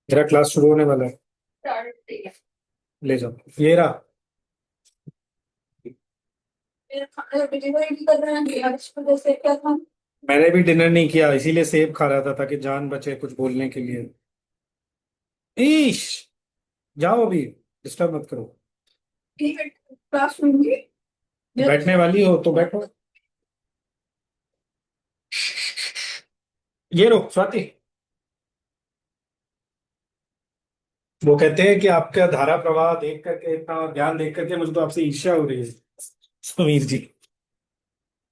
मेरा क्लास शुरू होने वाला है। ले जाओ, ये रहा। मैंने भी डिनर नहीं किया, इसीलिए सेब खा रहा था ताकि जान बचे कुछ बोलने के लिए। ईश, जाओ अभी, डिस्टर्ब मत करो। बैठने वाली हो तो बैठो। ये रो स्वाति। वो कहते हैं कि आपका धारा प्रवाह देख करके, इतना ज्ञान देख करके मुझे तो आपसे ईर्ष्या हो रही है समीर जी।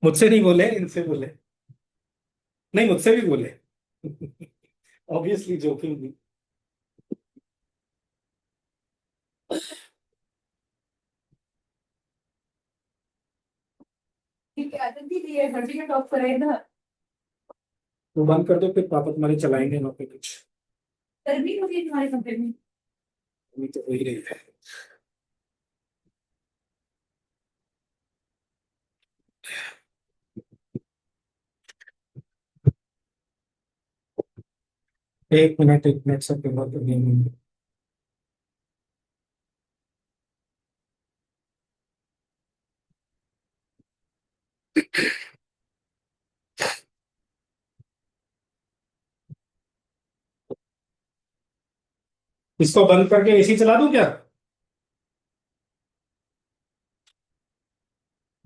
मुझसे नहीं बोले, इनसे बोले। नहीं, मुझसे भी बोले। ऑब्वियसली जोकिंग भी। वो बंद कर दो, फिर पापा तुम्हारे चलाएंगे ना पे कुछ। गर्मी होगी तुम्हारे कमरे में। अभी तो हो ही रही है। एक मिनट से पेपर तो नहीं होंगे। इसको बंद करके एसी चला दूं क्या?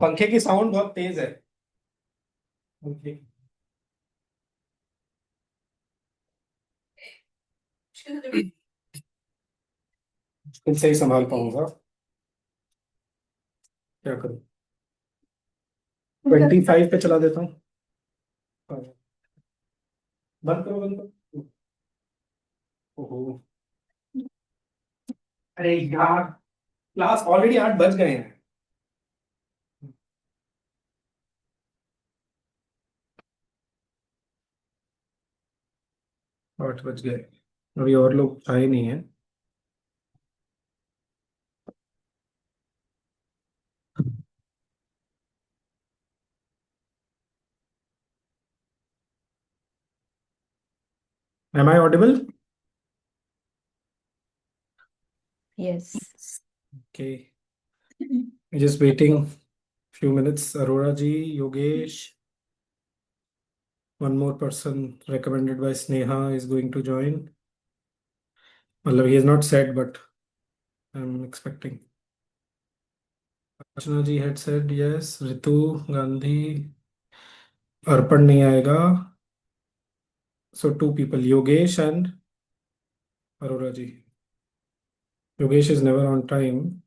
पंखे की साउंड बहुत तेज है। पंखे की। मुश्किल से ही संभाल पाऊंगा। क्या करूं? 25 पे चला देता हूँ। बंद करो, बंद करो। ओहो। अरे यार, क्लास ऑलरेडी 8 बज गए हैं। 8 बज गए, अभी और लोग आए नहीं है। Am I audible? Yes. Okay, just waiting few minutes. Arora ji, Yogesh, one more person recommended by Sneha is going to join. Well, he has not said, but I'm expecting. Archana ji had said yes. Ritu Gandhi, Arpan नहीं आएगा. So two people, Yogesh and Arora ji. Yogesh is never on time.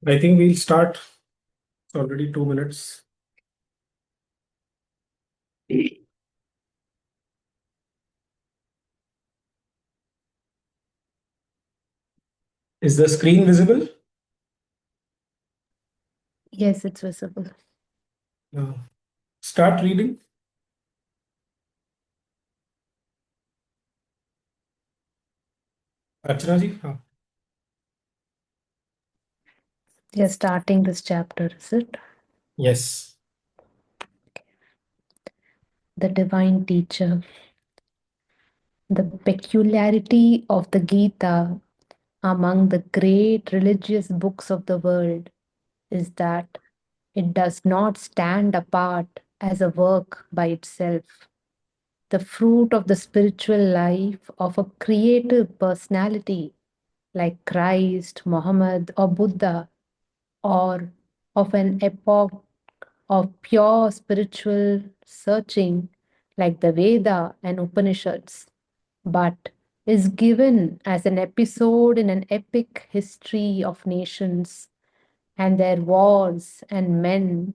I think we'll start. It's already 2 minutes. Is the screen visible? Yes, it's visible. Start reading. Archana ji, हाँ. You're starting this chapter, is it? Yes. The Divine Teacher. The peculiarity of the Gita among the great religious books of the world is that It does not stand apart as a work by itself, the fruit of the spiritual life of a creative personality like Christ, Muhammad, or Buddha, or of an epoch of pure spiritual searching like the Veda and Upanishads, but is given as an episode in an epic history of nations and their wars and men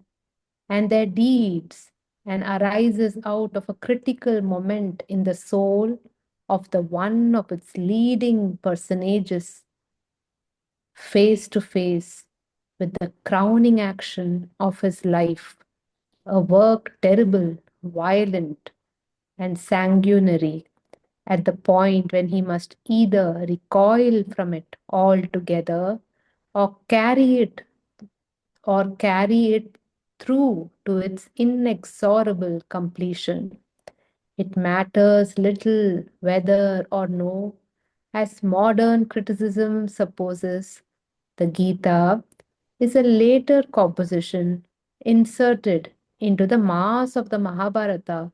and their deeds, and arises out of a critical moment in the soul of the one of its leading personages, face to face with the crowning action of his life, a work terrible, violent, and sanguinary, at the point when he must either recoil from it altogether or carry it through to its inexorable completion. It matters little whether or no, as modern criticism supposes, the Gita is a later composition inserted into the mass of the Mahabharata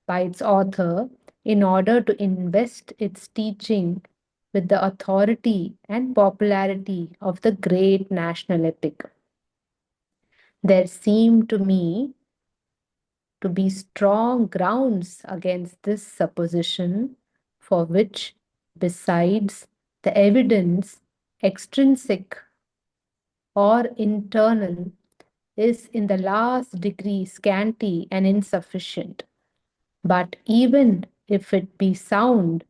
by its author in order to invest its teaching with the authority and popularity of the great national epic. There seem to me to be strong grounds against this supposition, for which, besides the evidence, extrinsic or internal, is in the last degree scanty and insufficient. But even if it be sound,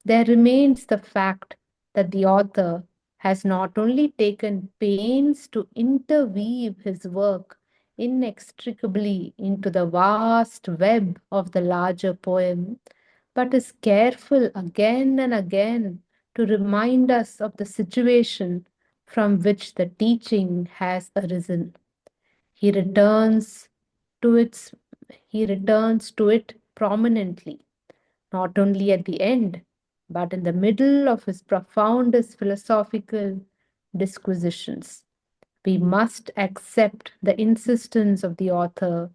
there remains the fact that the author has not only taken pains to interweave his work inextricably into the vast web of the larger poem, but is careful again and again to remind us of the situation from which the teaching has arisen. He returns to its he returns to it prominently, not only at the end, but in the middle of his profoundest philosophical disquisitions. We must accept the insistence of the author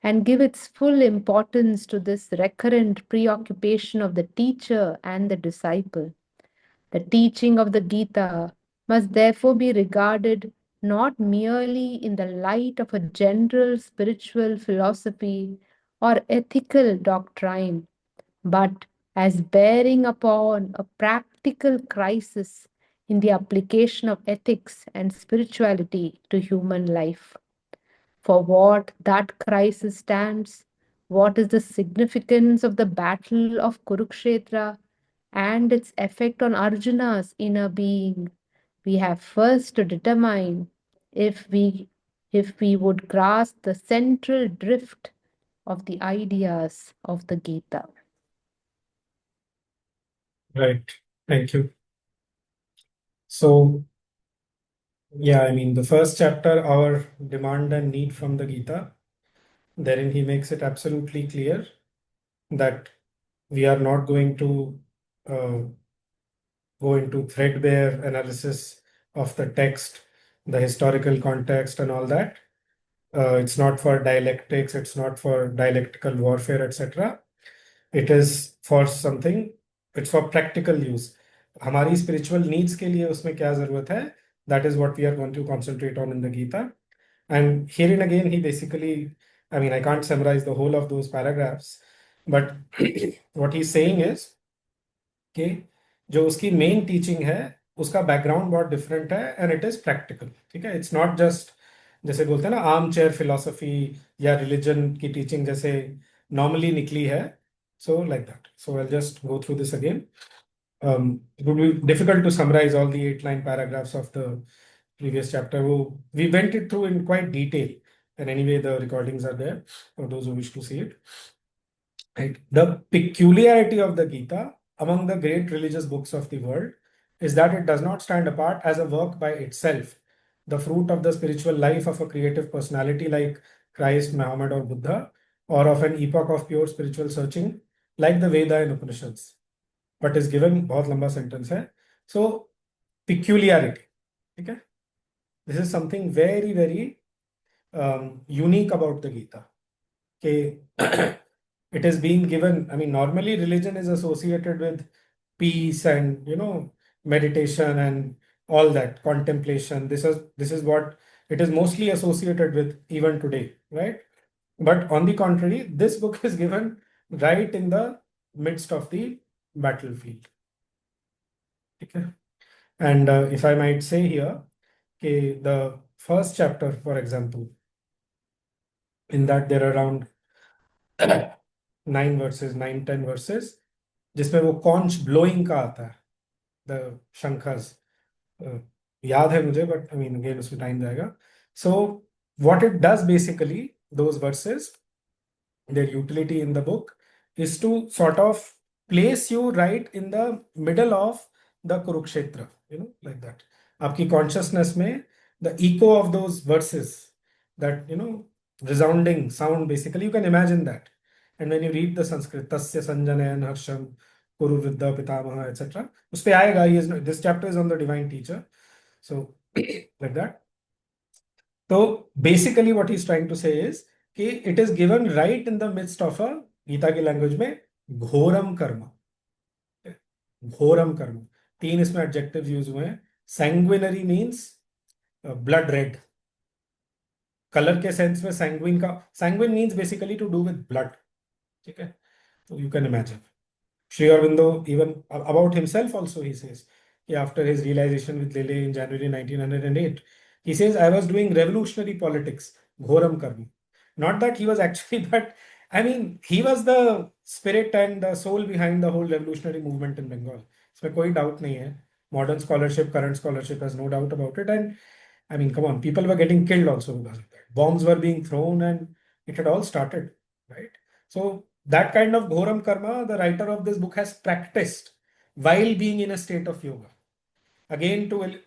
and give its full importance to this recurrent preoccupation of the teacher and the disciple. The teaching of the Gita must therefore be regarded not merely in the light of a general spiritual philosophy or ethical doctrine, but as bearing upon a practical crisis in the application of ethics and spirituality to human life. For what that crisis stands, what is the significance of the battle of Kurukshetra and its effect on Arjuna's inner being, we have first to determine if we if we would grasp the central drift of the ideas of the Gita. Right. Thank you. So, yeah, I mean, the first chapter, our demand and need from the Gita, therein he makes it absolutely clear that we are not going to uh, go into threadbare analysis of the text, the historical context, and all that. It's not for dialectics, it's not for dialectical warfare, etc. It is for something, it's for practical use. हमारी spiritual needs के लिए उसमें क्या जरूरत है? That is what we are going to concentrate on in the Gita. And herein again, he basically, I mean, I can't summarize the whole of those paragraphs, but what he's saying is कि जो उसकी main teaching है उसका background बहुत different है and it is practical. ठीक है, it's not just जैसे बोलते हैं ना आर्म चेयर फिलोसफी या रिलीजन की टीचिंग जैसे नॉर्मली निकली है. So like that. So I just go through this again. It would be difficult to summarize all the 8 line paragraphs of the previous chapter. We went it through in quite detail, and anyway, the recordings are there for those who wish to see it. Right. The peculiarity of the Gita among the great religious books of the world is that it does not stand apart as a work by itself, the fruit of the spiritual life of a creative personality like Christ, Muhammad, or Buddha, or of an epoch of pure spiritual searching like the Veda and Upanishads. But is given, बहुत लंबा sentence है. So peculiarity, okay? This is something very, very unique about the Gita. Okay. It is being given. I mean, normally religion is associated with peace and meditation and all that contemplation. This is what it is mostly associated with even today, right? But on the contrary, this book is given right in the midst of the battlefield. Okay. And if I might say here, okay, the first chapter, for example, in that there are around 9 verses, 9-10 verses, जिसमें वो conch blowing का आता है, the शंखस. याद है मुझे, but I mean again उसमें time जाएगा. So what it does basically, those verses, their utility in the book is to sort of place you right in the middle of the Kurukshetra, like that. आपकी consciousness में the echo of those verses, that resounding sound, basically you can imagine that. And when you read the Sanskrit, tasya sanjanayan harsham kuru vriddha pitamaha, etc., उस पे आएगा. This chapter is on the divine teacher, so like that. So basically what he's trying to say is कि it is given right in the midst of a, Gita की language में, घोरम कर्म. घोरम कर्म, 3 इसमें adjectives use हुए हैं. Sanguinary means blood red. Colour के sense में sanguine means basically to do with blood. ठीक है, तो you can imagine. Sri Aurobindo, even about himself also, he says, after his realization with Lele in January 1908, he says, I was doing revolutionary politics, Ghoram Karma. Not that he was actually, but I mean, he was the spirit and the soul behind the whole revolutionary movement in Bengal. इसमें कोई doubt नहीं है. Modern scholarship, current scholarship has no doubt about it. And I mean, come on, people were getting killed also because of that. Bombs were being thrown and it had all started, right? So that kind of Ghoram Karma, the writer of this book has practiced while being in a state of yoga. Again, to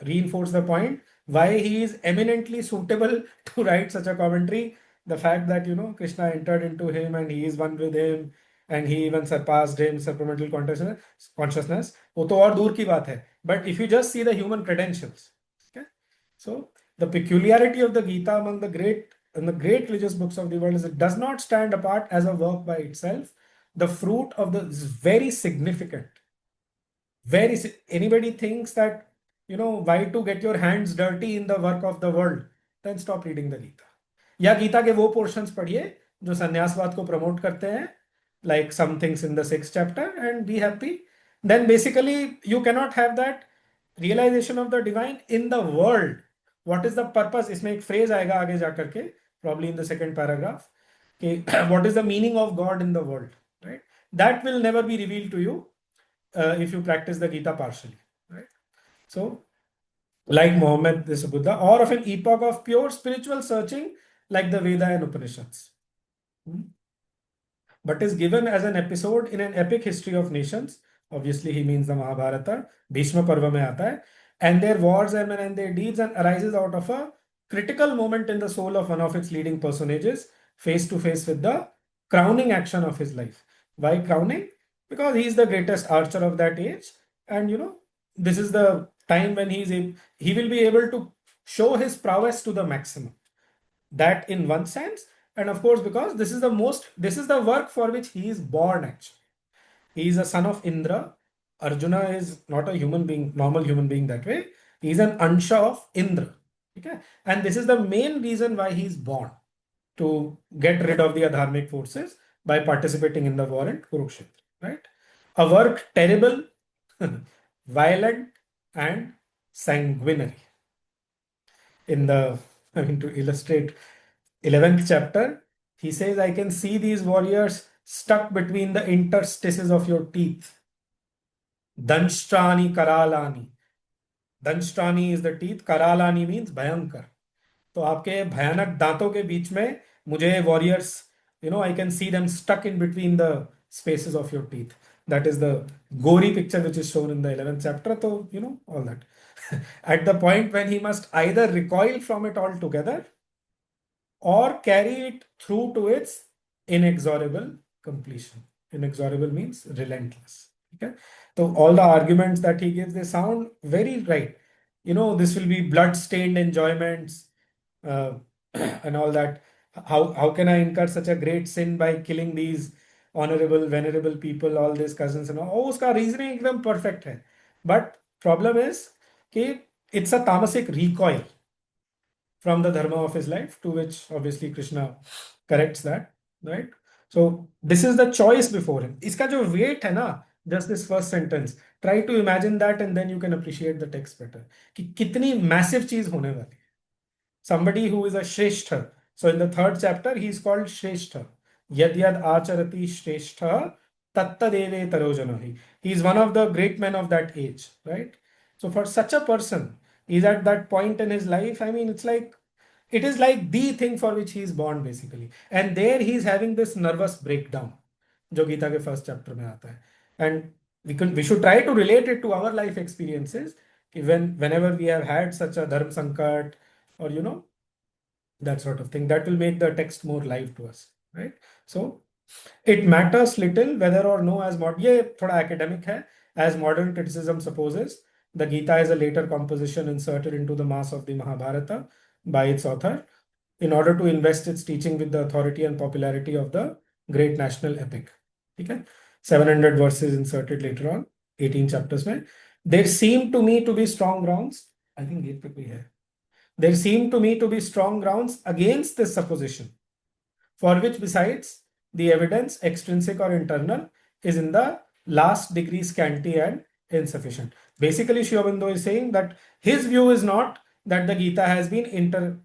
reinforce the point, why he is eminently suitable to write such a commentary. The fact that, Krishna entered into him and he is one with him and he even surpassed him, supplemental consciousness, वो तो और दूर की बात है. But if you just see the human credentials, okay? So the peculiarity of the Gita among the great religious books of the world is it does not stand apart as a work by itself. The fruit of the is very significant. Anybody thinks that why to get your hands dirty in the work of the world, then stop reading the Gita. या गीता के वो portions पढ़िए जो संन्यासवाद को promote करते हैं, like some things in the 6th chapter, and be happy. Then basically you cannot have that realization of the divine in the world. What is the purpose? इसमें एक phrase आएगा आगे जाकर के, probably in the 2nd paragraph, कि what is the meaning of God in the world, right? That will never be revealed to you if you practice the Gita partially, right? So, like Muhammad, this Buddha, or of an epoch of pure spiritual searching, like the Veda and Upanishads, but is given as an episode in an epic history of nations. Obviously, he means the Mahabharata, Bhishma Parva mein aata hai, and their wars and their deeds, and arises out of a critical moment in the soul of one of its leading personages, face to face with the crowning action of his life. Why crowning? Because he is the greatest archer of that age, and this is the time when he will be able to show his prowess to the maximum. That in one sense, and of course because this is the work for which he is born. Actually, he is a son of Indra. Arjuna is not a normal human being that way. He is an ansha of Indra. Okay, and this is the main reason why he is born, to get rid of the adharmic forces by participating in the war in Kurukshetra. Right, a work terrible, violent, and sanguinary. To illustrate 11th chapter, he says, I can see these warriors stuck between the interstices of your teeth. Danshtrani Karalani. Danshtrani is the teeth, Karalani means Bhayankar. तो आपके भयानक दांतों के बीच में मुझे warriors, I can see them stuck in between the spaces of your teeth. That is the gory picture which is shown in the 11th chapter. So, all that. At the point when he must either recoil from it altogether or carry it through to its inexorable completion. Inexorable means relentless. Okay. So all the arguments that he gives, they sound very right. This will be blood-stained enjoyments, and all that. How can I incur such a great sin by killing these honorable, venerable people, all these cousins and all? Oh, उसका reasoning एकदम perfect है. But problem is कि it's a tamasic recoil from the dharma of his life, to which obviously Krishna corrects that, right? So this is the choice before him. इसका जो weight है ना, just this first sentence, try to imagine that and then you can appreciate the text better. कि कितनी massive चीज होने वाली है. Somebody who is a Shrestha. So in the third chapter, he is called Shrestha. Yad yad acharati Shrestha tattadeve tarojanahi. He is one of the great men of that age, right? So for such a person, he's at that point in his life. I mean, it is like the thing for which he is born basically. And there he is having this nervous breakdown, जो गीता के first chapter में आता है. And we should try to relate it to our life experiences. कि whenever we have had such a dharma sankat, or that sort of thing, that will make the text more live to us, right? So it matters little whether or no, as ये थोड़ा academic है, as modern criticism supposes, the Gita is a later composition inserted into the mass of the Mahabharata by its author in order to invest its teaching with the authority and popularity of the great national epic. Okay, 700 verses inserted later on, 18 chapters में. There seem to me to be strong grounds. I think ये पे कोई है. There seem to me to be strong grounds against this supposition, for which, besides, the evidence, extrinsic or internal, is in the last degree scanty and insufficient. Basically, Sri Aurobindo is saying that his view is not that the Gita has been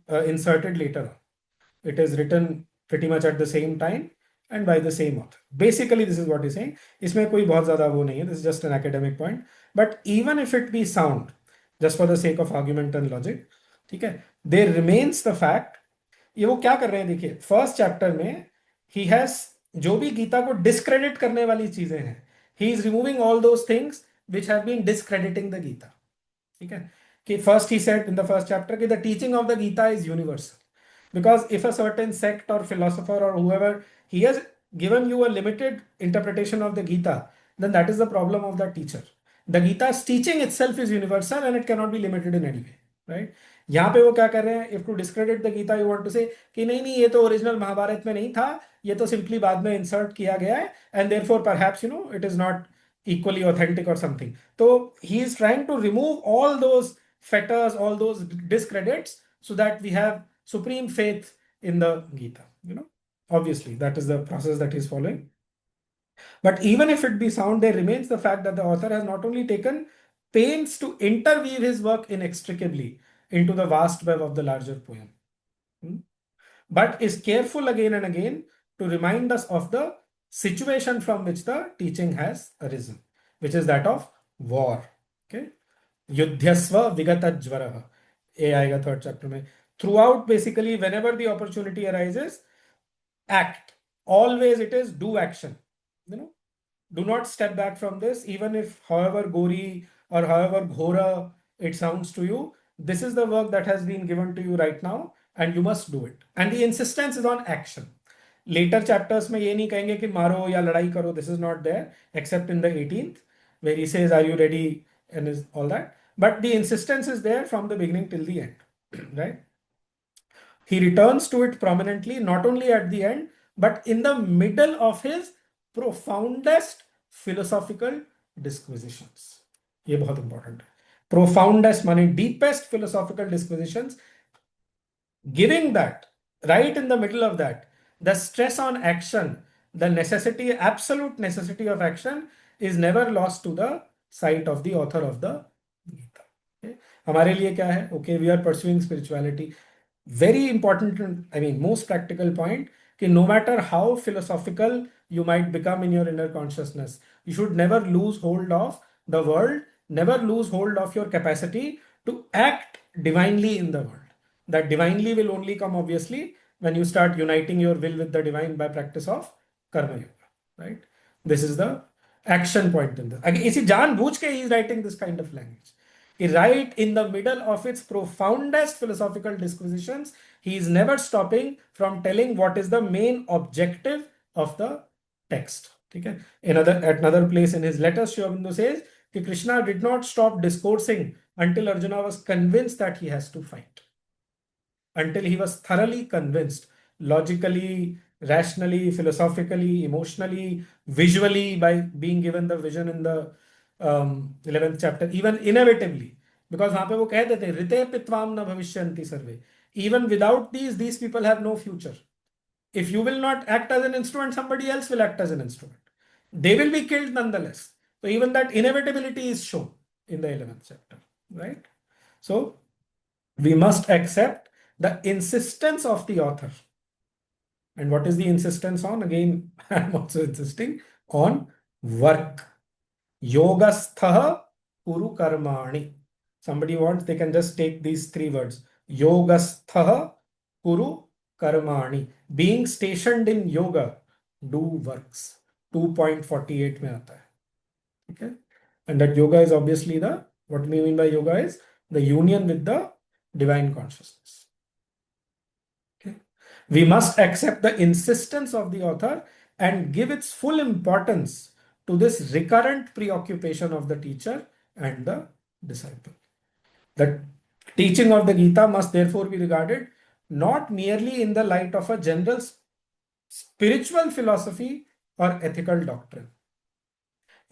inserted later on. It is written pretty much at the same time and by the same author. Basically, this is what he's saying. इसमें कोई बहुत ज़्यादा वो नहीं है. This is just an academic point. But even if it be sound, just for the sake of argument and logic, ठीक है, there remains the fact. ये वो क्या कर रहे हैं देखिए, फर्स्ट चैप्टर में ही हैज जो भी गीता को डिस्क्रेडिट करने वाली चीजें हैं, he is removing all those things which have been discrediting the Gita. ठीक है, कि first he said in the first chapter कि the teaching of the Gita is universal. Because if a certain sect or philosopher or whoever, he has given you a limited interpretation of the Gita, then that is the problem of the teacher. The Gita's teaching itself is universal and it cannot be limited in any way, right? यहाँ पे वो क्या कर रहे हैं, if to discredit the Gita, you want to say कि नहीं नहीं, ये तो ओरिजिनल महाभारत में नहीं था, ये तो सिंपली बाद में इंसर्ट किया गया है, and therefore perhaps it is not equally authentic or something. So he is trying to remove all those fetters, all those discredits, so that we have supreme faith in the Gita. Obviously that is the process that he's following. But even if it be sound, there remains the fact that the author has not only taken pains to interweave his work inextricably into the vast web of the larger poem, but is careful again and again to remind us of the situation from which the teaching has arisen, which is that of war. Okay, युध्यस्व विगतज्वरः, ये आएगा third chapter में. Throughout, basically, whenever the opportunity arises, act. Always it is do action. Do not step back from this, even if however gory or however ghora it sounds to you. This is the work that has been given to you right now, and you must do it. And the insistence is on action. Later chapters में ये नहीं कहेंगे कि मारो या लड़ाई करो. This is not there, except in the 18th, where he says, "Are you ready?" and is all that. But the insistence is there from the beginning till the end, right? He returns to it prominently, not only at the end, but in the middle of his profoundest philosophical disquisitions. ये बहुत important है. Profoundest माने deepest philosophical disquisitions, giving that right in the middle of that, the stress on action, the necessity, absolute necessity of action is never lost to the sight of the author of the Gita. Okay? हमारे लिए क्या है? Okay, we are pursuing spirituality. Very important, I mean, most practical point, कि no matter how philosophical you might become in your inner consciousness, you should never lose hold of the world, never lose hold of your capacity to act divinely in the world. That divinely will only come, obviously, when you start uniting your will with the divine by practice of karma yoga, right? This is the action point in this. इसी जानबूझ के he is writing this kind of language. Right in the middle of its profoundest philosophical disquisitions, he is never stopping from telling what is the main objective of the text. Okay? At another place in his letters, Sri Aurobindo says that Krishna did not stop discoursing until Arjuna was convinced that he has to fight. until he was thoroughly convinced, logically, rationally, philosophically, emotionally, visually, by being given the vision in the 11th chapter, even inevitably. Because वहां पे वो कह देते हैं ऋते पित्वाम न भविष्यन्ति सर्वे. Even without these people have no future. If you will not act as an instrument, somebody else will act as an instrument. They will be killed nonetheless. So even that inevitability is shown in the 11th chapter, right? So we must accept the insistence of the author. And what is the insistence on? Again, I'm also insisting on work. Yogastha kuru karmani. Somebody wants, they can just take these three words. Yogastha kuru karmani. Being stationed in yoga, do works. 2.48 mein aata hai. Okay. And that yoga is obviously what we mean by yoga is the union with the divine consciousness. Okay. We must accept the insistence of the author and give its full importance to this recurrent preoccupation of the teacher and the disciple. The teaching of the Gita must therefore be regarded not merely in the light of a general spiritual philosophy or ethical doctrine.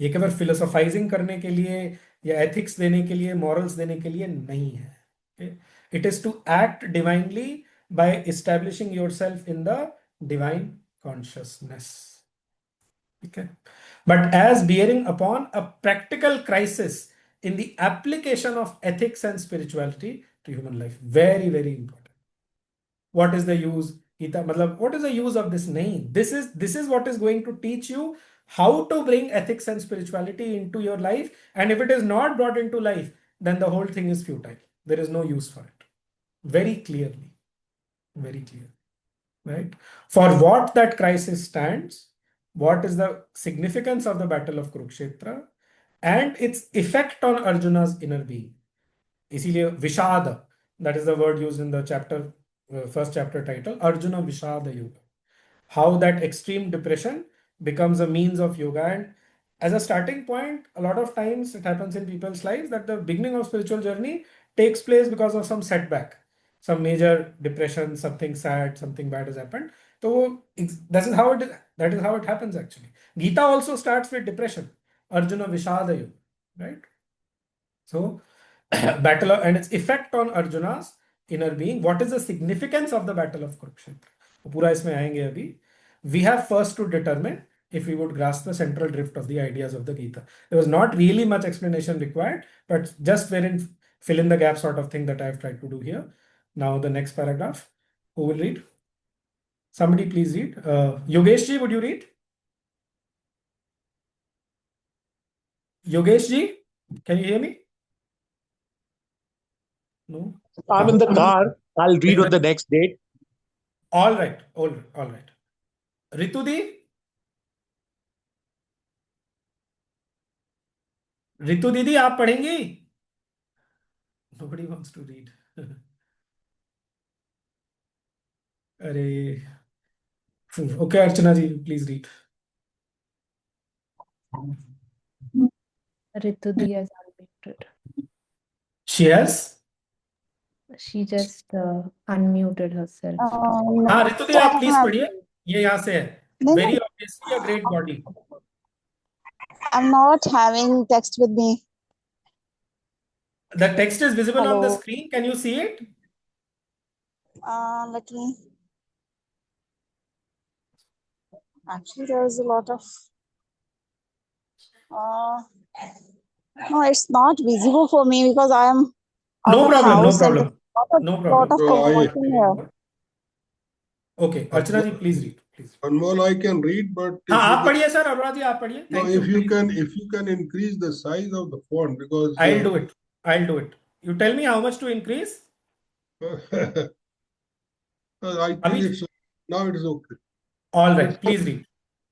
ये केवल फिलोसोफाइजिंग करने के लिए या ethics देने के लिए, morals देने के लिए नहीं है. It is to act divinely by establishing yourself in the divine consciousness. Okay. But as bearing upon a practical crisis in the application of ethics and spirituality to human life. Very, very important. What is the use? Gita, matlab, what is the use of this? Nahi. This is what is going to teach you how to bring ethics and spirituality into your life. And if it is not brought into life, then the whole thing is futile. There is no use for it. Very clearly. Very clear, right? For what that crisis stands, what is the significance of the battle of Kurukshetra, and its effect on Arjuna's inner being. इसीलिए विषाद, that is the word used in the chapter, first chapter title, Arjuna Vishada Yoga. How that extreme depression becomes a means of yoga. And as a starting point, a lot of times it happens in people's lives that the beginning of spiritual journey takes place because of some setback, some major depression, something sad, something bad has happened. So that is how it happens actually. Gita also starts with depression, Arjuna Vishada Yoga, right? So battle and its effect on Arjuna's inner being. What is the significance of the battle of Kurukshetra? पूरा इसमें आएंगे अभी. We have first to determine if we would grasp the central drift of the ideas of the Gita. There was not really much explanation required, but just wherein fill in the gap sort of thing that I have tried to do here. Now the next paragraph. Who will read? Somebody please read. Yogesh ji, would you read? Yogesh ji, can you hear me? No. I'm in the car. I'll read on the next date. All right. All right. Ritu di? Ritu दीदी आप पढ़ेंगी? Nobody wants to read. अरे okay, Archana ji, please read. Ritu Di has unmuted. She has? She just unmuted herself. हाँ रितु दी आप please पढ़िए. ये यहाँ से है. Very obviously a great body. I'm not having text with me. The text is visible on the Hello. screen. Can you see it? Let me. Actually, there is a lot of. No, it's not visible for me because I am out No of problem. No house and problem. No lot problem. of commotion here. Okay, Archana ji, please read. Please. Anmol, I can read, but हाँ आप पढ़िए sir. Arora जी आप पढ़िए. no, Thank you. if you can increase the size of the font, because I'll do it. I'll do it. You tell me how much to increase. I think it's now it is okay. All right, please read.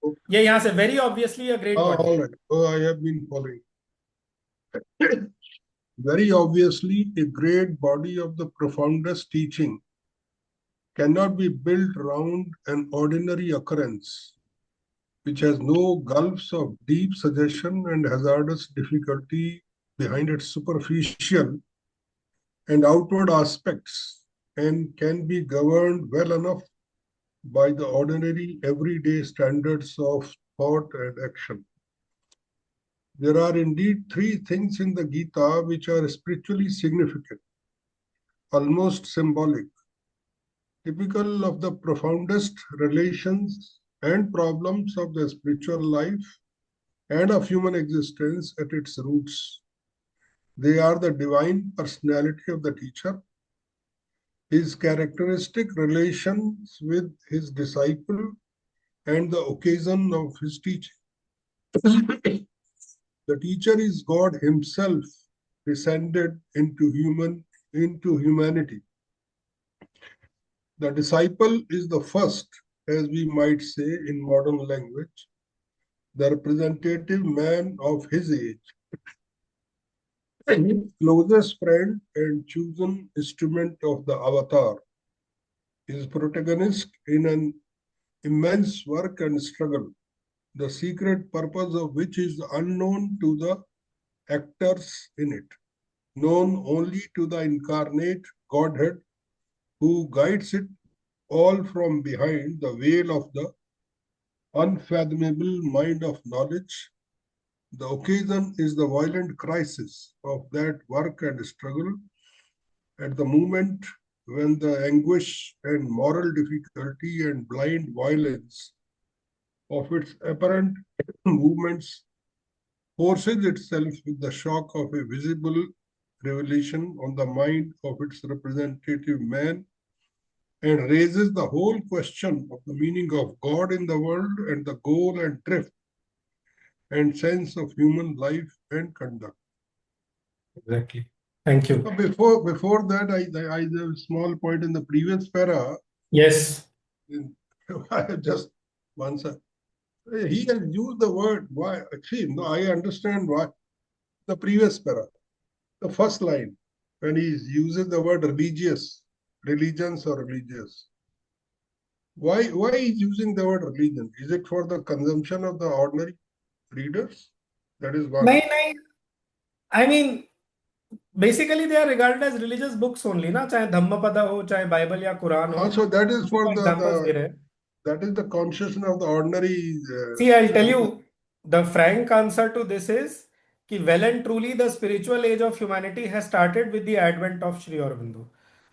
Okay. ये यहाँ से very obviously a great body. All right. Oh, I have been following. Very obviously, a great body of the profoundest teaching cannot be built around an ordinary occurrence, which has no gulfs of deep suggestion and hazardous difficulty behind its superficial and outward aspects, and can be governed well enough by the ordinary everyday standards of thought and action. There are indeed three things in the Gita which are spiritually significant, almost symbolic, typical of the profoundest relations and problems of the spiritual life and of human existence at its roots. They are the divine personality of the teacher, his characteristic relations with his disciple, and the occasion of his teaching. The teacher is God himself descended into humanity. The disciple is the first, as we might say in modern language, the representative man of his age, closest friend and chosen instrument of the avatar, his protagonist in an immense work and struggle, the secret purpose of which is unknown to the actors in it, known only to the incarnate Godhead who guides it all from behind the veil of the unfathomable mind of knowledge. The occasion is the violent crisis of that work and struggle at the moment when the anguish and moral difficulty and blind violence of its apparent movements forces itself with the shock of a visible revelation on the mind of its representative man and raises the whole question of the meaning of God in the world and the goal and drift and sense of human life and conduct. Exactly. Thank you. Before that, I have a small point in the previous para. Yes. Just one second. He has used the word why. See, no, I understand why. The previous para, the first line, when he uses the word religious, religions or religious. Why is using the word religion? Is it for the consumption of the ordinary readers? That is one. नहीं, I mean, basically they are regarded as religious books only, ना, चाहे धम्मपद हो, चाहे Bible या कुरान हो. So that is for examples दे रहे हैं. that is the consciousness of the ordinary. See, I'll tell you, the frank answer to this is कि well and truly the spiritual age of humanity has started with the advent of Sri Aurobindo.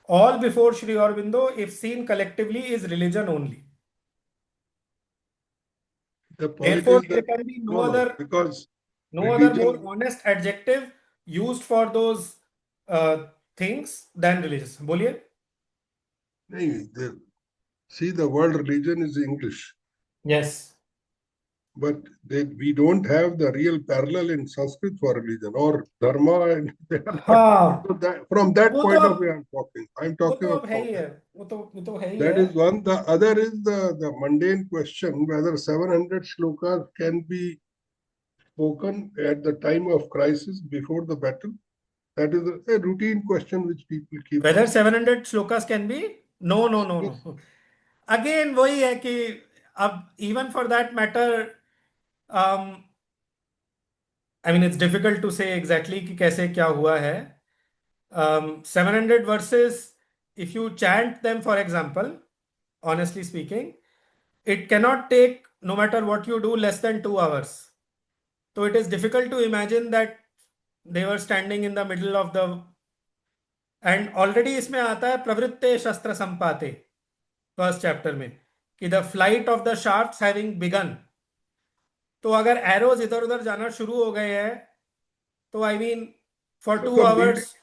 All before Sri Aurobindo, if seen collectively, is religion only. The point Therefore, is there that can be no other because other more religion, honest adjective used for those things than religious. बोलिए. see, the word religion is English, Yes. but we don't have the real parallel in Sanskrit for religion or dharma, and they are not. हाँ. So from that वो point तो of view, I'm talking. I'm वो talking तो of अब है ही है. वो तो है ही that है. is one. The other is the mundane question whether 700 shlokas can be spoken at the time of crisis before the battle. That is a routine question which people keep. Whether 700 shlokas can be? No. Again, वही है कि अब even for that matter, I mean it's difficult to say exactly कि कैसे क्या हुआ है. 700 verses, if you chant them, for example, honestly speaking, it cannot take, no matter what you do, less than 2 hours. So it is difficult to imagine that they were standing in the middle of the, and already इसमें आता है प्रवृत्ते शस्त्र संपाते, first chapter में, कि the flight of the sharks having begun. तो अगर arrows इधर उधर जाना शुरू हो गए हैं, तो I mean for 2 hours.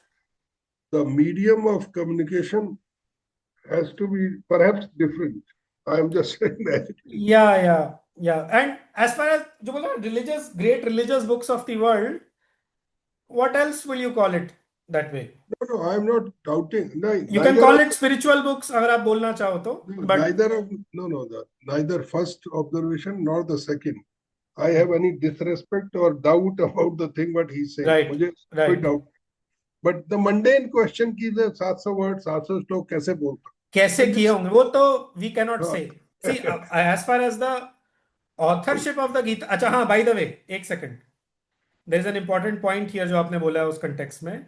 The medium of communication has to be perhaps different. I'm just saying that. Yeah. And as far as जो बोला great religious books of the world, what else will you call it that way? No, I'm not doubting. You can call it spiritual books अगर आप बोलना चाहो तो. But neither first observation nor the second. I have any disrespect or doubt about the thing what he's saying. Right. मुझे कोई doubt. But the mundane question की 700 words 700 श्लोक कैसे बोलता? कैसे किए होंगे वो तो we cannot say. See, as far as the authorship of the Gita, अच्छा हाँ, by the way, एक second. There is an important point here जो आपने बोला है उस context में.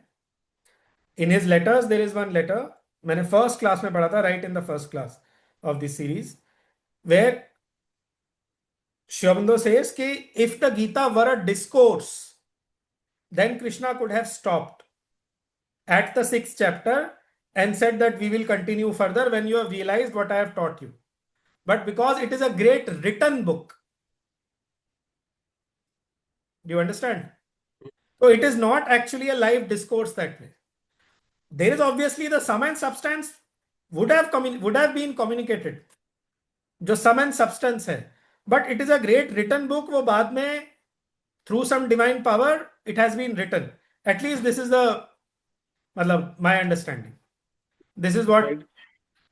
In his letters, there is one letter मैंने फर्स्ट क्लास में पढ़ा था, right in the first class of this series, where Sri Aurobindo says कि if the Gita were a discourse, then Krishna could have stopped at the 6th chapter and said that we will continue further when you have realized what I have taught you. But because it is a great written book, do you understand? So it is not actually a live discourse that way. There is obviously the sum and substance would have been communicated, जो sum and substance है, but it is a great written book. वो बाद में through some divine power it has been written. At least this is the मतलब my understanding. This is what,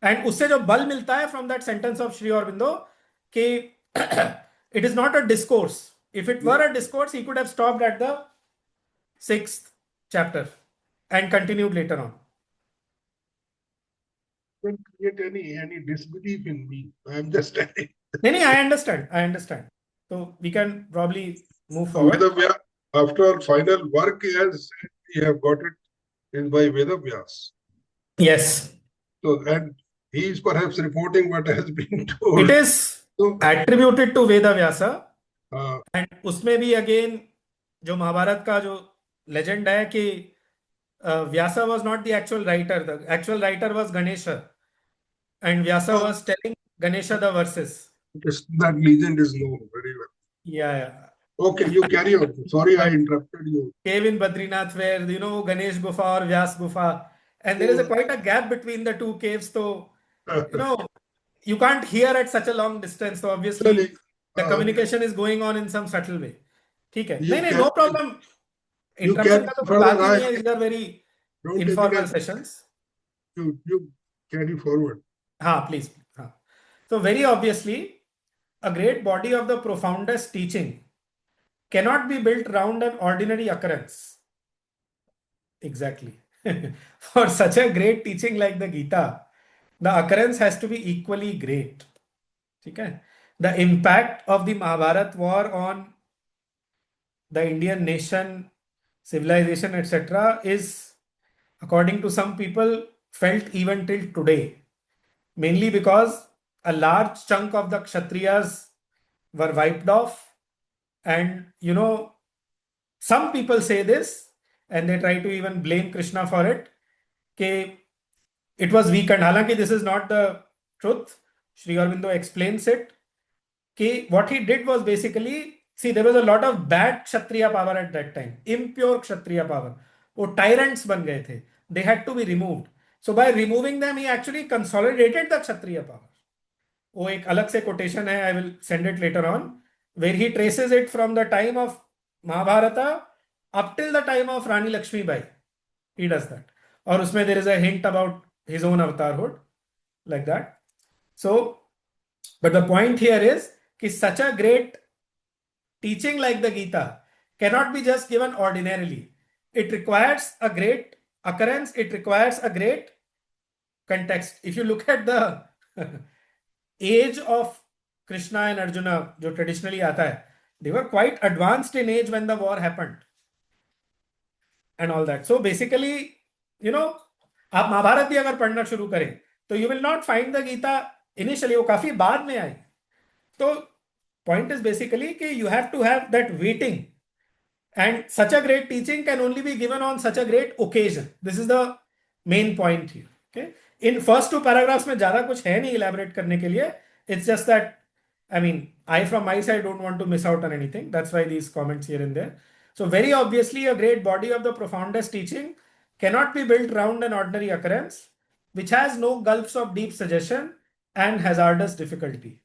and उससे जो बल मिलता है from that sentence of Sri Aurobindo कि it is not a discourse. If it were a discourse, he could have stopped at the 6th chapter and continued later on. Don't create any disbelief in me. I am just telling. No, I understand. So we can probably move forward. Vedavyas, after our final work, as we have got it, is by Vedavyas. Yes. So, and he is perhaps reporting what has been told. It is So, attributed to Veda Vyasa. uh, And उसमें भी again जो महाभारत का जो legend है कि Vyasa was not the actual writer. The actual writer was Ganesha. And Vyasa was telling Ganesha the verses. that legend is known very well. Yeah. Okay, you carry on. Sorry, I interrupted you. Cave in Badrinath where, you know, Ganesh Gufa or Vyas Gufa. And there is quite a gap between the two caves. So, you know, you can't hear at such a long distance. So obviously the communication is going on in some subtle way. ठीक है, नहीं, no problem. Interruption का तो कोई बात ही नहीं है. These are very informal sessions. You carry forward. हाँ, please. हाँ. So very obviously, a great body of the profoundest teaching cannot be built around an ordinary occurrence. Exactly. For such a great teaching like the Gita, the occurrence has to be equally great. Okay? The impact of the Mahabharat war on the Indian nation, civilization, etc., is, according to some people, felt even till today. Mainly because a large chunk of the Kshatriyas were wiped off. And, you know, some people say this and they try to even blame Krishna for it. That it was weakened. Halanki, this is not the truth. Sri Aurobindo explains it. That what he did was basically, see, there was a lot of bad Kshatriya power at that time. Impure Kshatriya power. वो tyrants बन गए थे. They had to be removed. So by removing them, he actually consolidated the Kshatriya power. वो एक अलग से quotation है, I will send it later on, where he traces it from the time of Mahabharata up till the time of Rani Lakshmi Bai. He does that. और उसमें there is a hint about his own avatarhood, like that. So, but the point here is that such a great teaching like the Gita cannot be just given ordinarily. It requires a great occurrence. It requires a great context. If you look at the age of Krishna and Arjuna, जो traditionally आता है, they were quite advanced in age when the war happened and all that. So basically, you know, आप महाभारत भी अगर पढ़ना शुरू करें तो you will not find the Gita initially, वो काफी बाद में आई. तो point is basically कि you have to have that waiting, and such a great teaching can only be given on such a great occasion. This is the main point here. Okay, in first two paragraphs में ज़्यादा कुछ है नहीं elaborate करने के लिए. It's just that, I mean, I from my side don't want to miss out on anything. That's why these comments here and there. So very obviously, a great body of the profoundest teaching cannot be built around an ordinary occurrence, which has no gulfs of deep suggestion and hazardous difficulty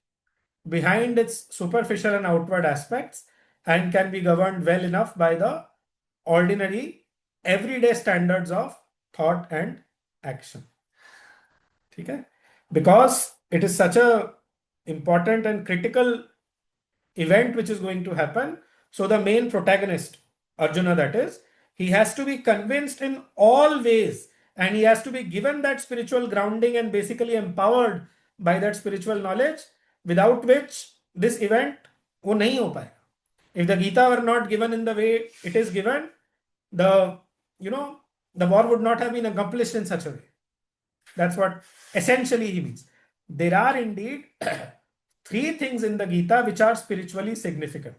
behind its superficial and outward aspects, and can be governed well enough by the ordinary, everyday standards of thought and action. Okay? Because it is such a important and critical event which is going to happen. So the main protagonist, Arjuna that is, he has to be convinced in all ways, and he has to be given that spiritual grounding and basically empowered by that spiritual knowledge, without which this event वो नहीं हो पाएगा. If the Gita were not given in the way it is given, the war would not have been accomplished in such a way. That's what essentially he means. There are indeed 3 things in the Gita which are spiritually significant,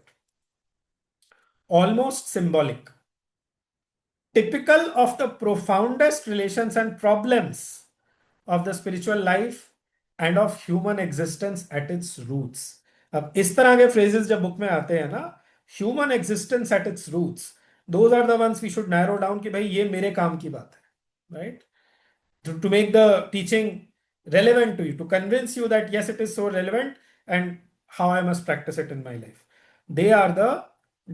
almost symbolic, typical of the profoundest relations and problems of the spiritual life and of human existence at its roots. अब इस तरह के phrases जब book में आते हैं ना, human existence at its roots, those are the ones we should narrow down कि भाई ये मेरे काम की बात है, right? To make the teaching relevant to you, to convince you that yes, it is so relevant and how I must practice it in my life. They are the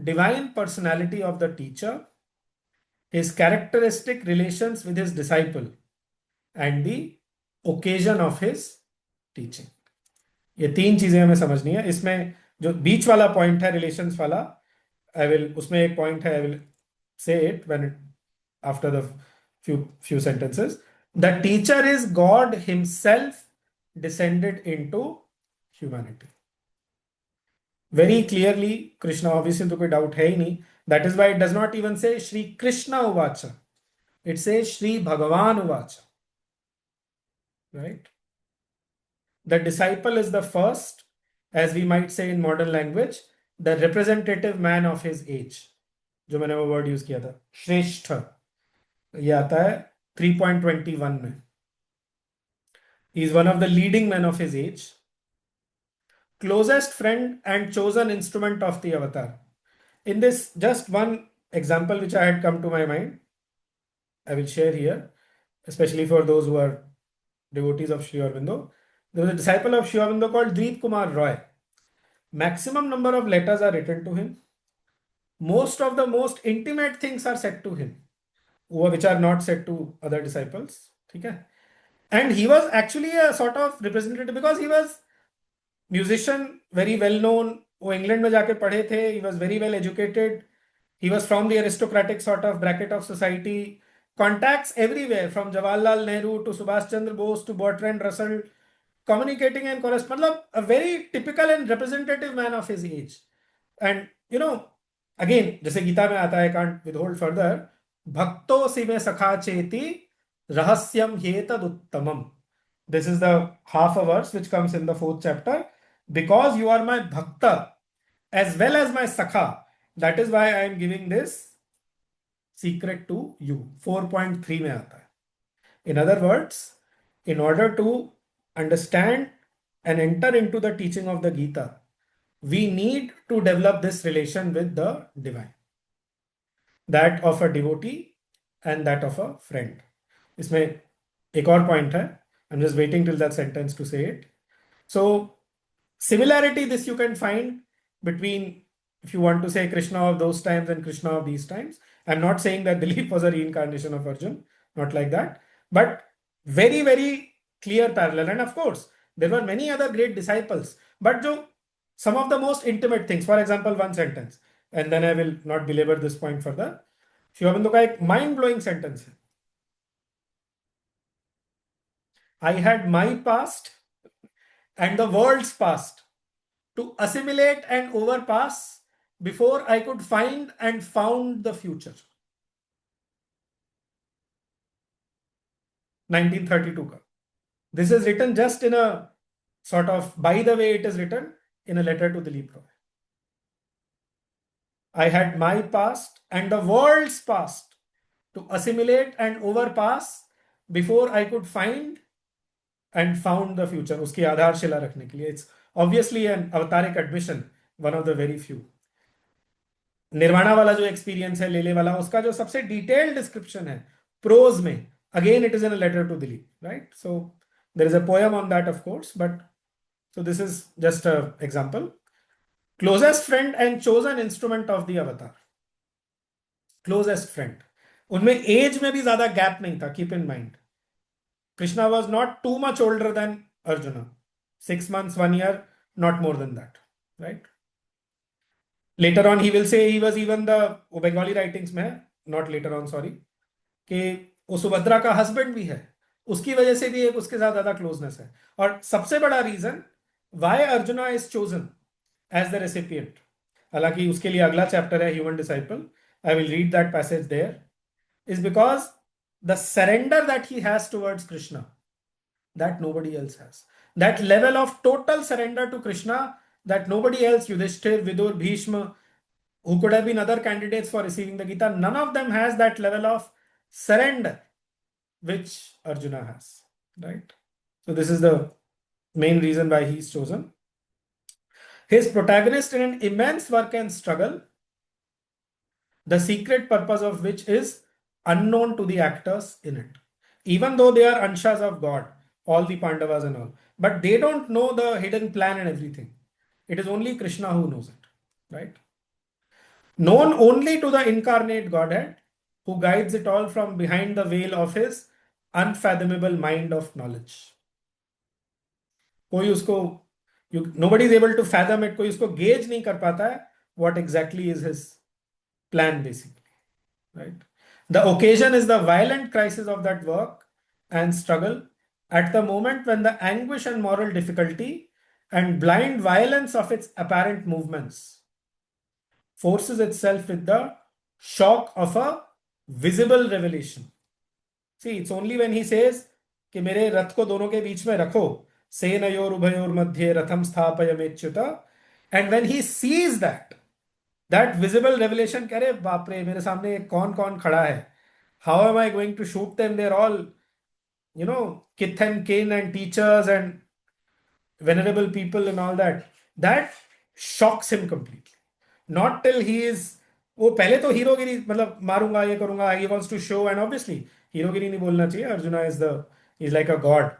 divine personality of the teacher, his characteristic relations with his disciple, and the occasion of his teaching. ये 3 चीजें हमें समझनी है. इसमें जो बीच वाला point है relations वाला, उसमें एक पॉइंट है, I will say it when after the few sentences. The teacher is God himself descended into humanity. Very clearly, Krishna, obviously तो कोई doubt है ही नहीं. That is why it does not even say Shri Krishna Uvacha. It says Shri Bhagavan Uvacha. Right? The disciple is the first, as we might say in modern language, the representative man of his age. जो मैंने वो word use किया था, श्रेष्ठ, ये आता है 3.21 में. He is one of the leading men of his age, closest friend and chosen instrument of the avatar. In this, just one example which I had come to my mind, I will share here, especially for those who are devotees of Sri Aurobindo. There was a disciple of Sri Aurobindo called Deep Kumar Roy. Maximum number of letters are written to him. Most of the most intimate things are said to him, which are not said to other disciples. Okay? And he was actually a sort of representative because he was musician, very well known. वो England में जाके पढ़े थे. He was very well educated. He was from the aristocratic sort of bracket of society. Contacts everywhere, from Jawaharlal Nehru to Subhash Chandra Bose to Bertrand Russell, communicating and corresponding. A very typical and representative man of his age. And you know, again, जैसे गीता में आता है, I can't withhold further. भक्तो सिमे सखा चेति रहस्यम ह्येतदुत्तमम. This is the half a verse which comes in the 4th chapter. Because you are my bhakta as well as my sakha, that is why I am giving this secret to you. 4.3 में आता है. In other words, in order to understand and enter into the teaching of the Gita, we need to develop this relation with the divine, that of a devotee and that of a friend. इसमें एक और point है. I'm just waiting till that sentence to say it. So, similarity, this you can find between, if you want to say Krishna of those times and Krishna of these times. I'm not saying that Dilip was a reincarnation of Arjun, not like that, but very, very clear parallel. And of course, there were many other great disciples, but some of the most intimate things, for example, one sentence, and then I will not belabor this point further. Sri Aurobindo का एक mind-blowing sentence है. I had my past and the world's past to assimilate and overpass before I could find and found the future. 1932 ka. This is written just in a sort of, by the way it is written, in a letter to Dilip Roy. I had my past and the world's past to assimilate and overpass before I could find and found the future. उसकी आधारशिला रखने के लिए. It's obviously an avataric admission, one of the very few. Nirvana वाला जो experience है, लेले वाला, उसका जो सबसे डिटेल्ड डिस्क्रिप्शन है प्रोज में, again it is in a letter to Dilip, right? So there is a poem on that, of course, but so this is just an example. Closest friend and chosen instrument of the avatar. Closest friend. उनमें as में भी ज्यादा gap नहीं था. Keep in mind, Krishna was not too much older than Arjuna. 6 months, 1 year, not more than that, right? Later on, he will say he was even the Bengali writings में, not later on, sorry, कि वो सुभद्रा का husband भी है. उसकी वजह से भी एक उसके साथ ज़्यादा closeness है. और सबसे बड़ा reason why Arjuna is chosen as the recipient, हालांकि उसके लिए अगला chapter है human disciple, I will read that passage there, is because the surrender that he has towards Krishna that nobody else has. That level of total surrender to Krishna that nobody else, Yudhishthir, Vidur, Bhishma, who could have been other candidates for receiving the Gita, none of them has that level of surrender which Arjuna has, right? So this is the main reason why he is chosen. His protagonist in an immense work and struggle, the secret purpose of which is unknown to the actors in it. Even though they are Anshas of God, all the Pandavas and all, but they don't know the hidden plan and everything. It is only Krishna who knows it, right? Known only to the incarnate Godhead, who guides it all from behind the veil of his unfathomable mind of knowledge. कोई उसको nobody is able to fathom it, कोई उसको gauge नहीं कर पाता है what exactly is his plan basically, right? The occasion is the violent crisis of that work and struggle at the moment when the anguish and moral difficulty and blind violence of its apparent movements forces itself with the shock of a visible revelation. See, it's only when he says कि मेरे रथ को दोनों के बीच में रखो, सेनयोर उभयोर मध्ये रथम स्थापयमेच्युत, and when he sees that visible revelation, कह रहे बाप रे मेरे सामने कौन कौन खड़ा है, how am I going to shoot them? They're all, kith and kin and teachers and venerable people and all that. That shocks him completely. Not till he is, वो पहले तो हीरोगिरी मतलब मारूंगा ये करूंगा, he wants to show, and obviously हीरोगिरी नहीं बोलना चाहिए, Arjuna is like a god,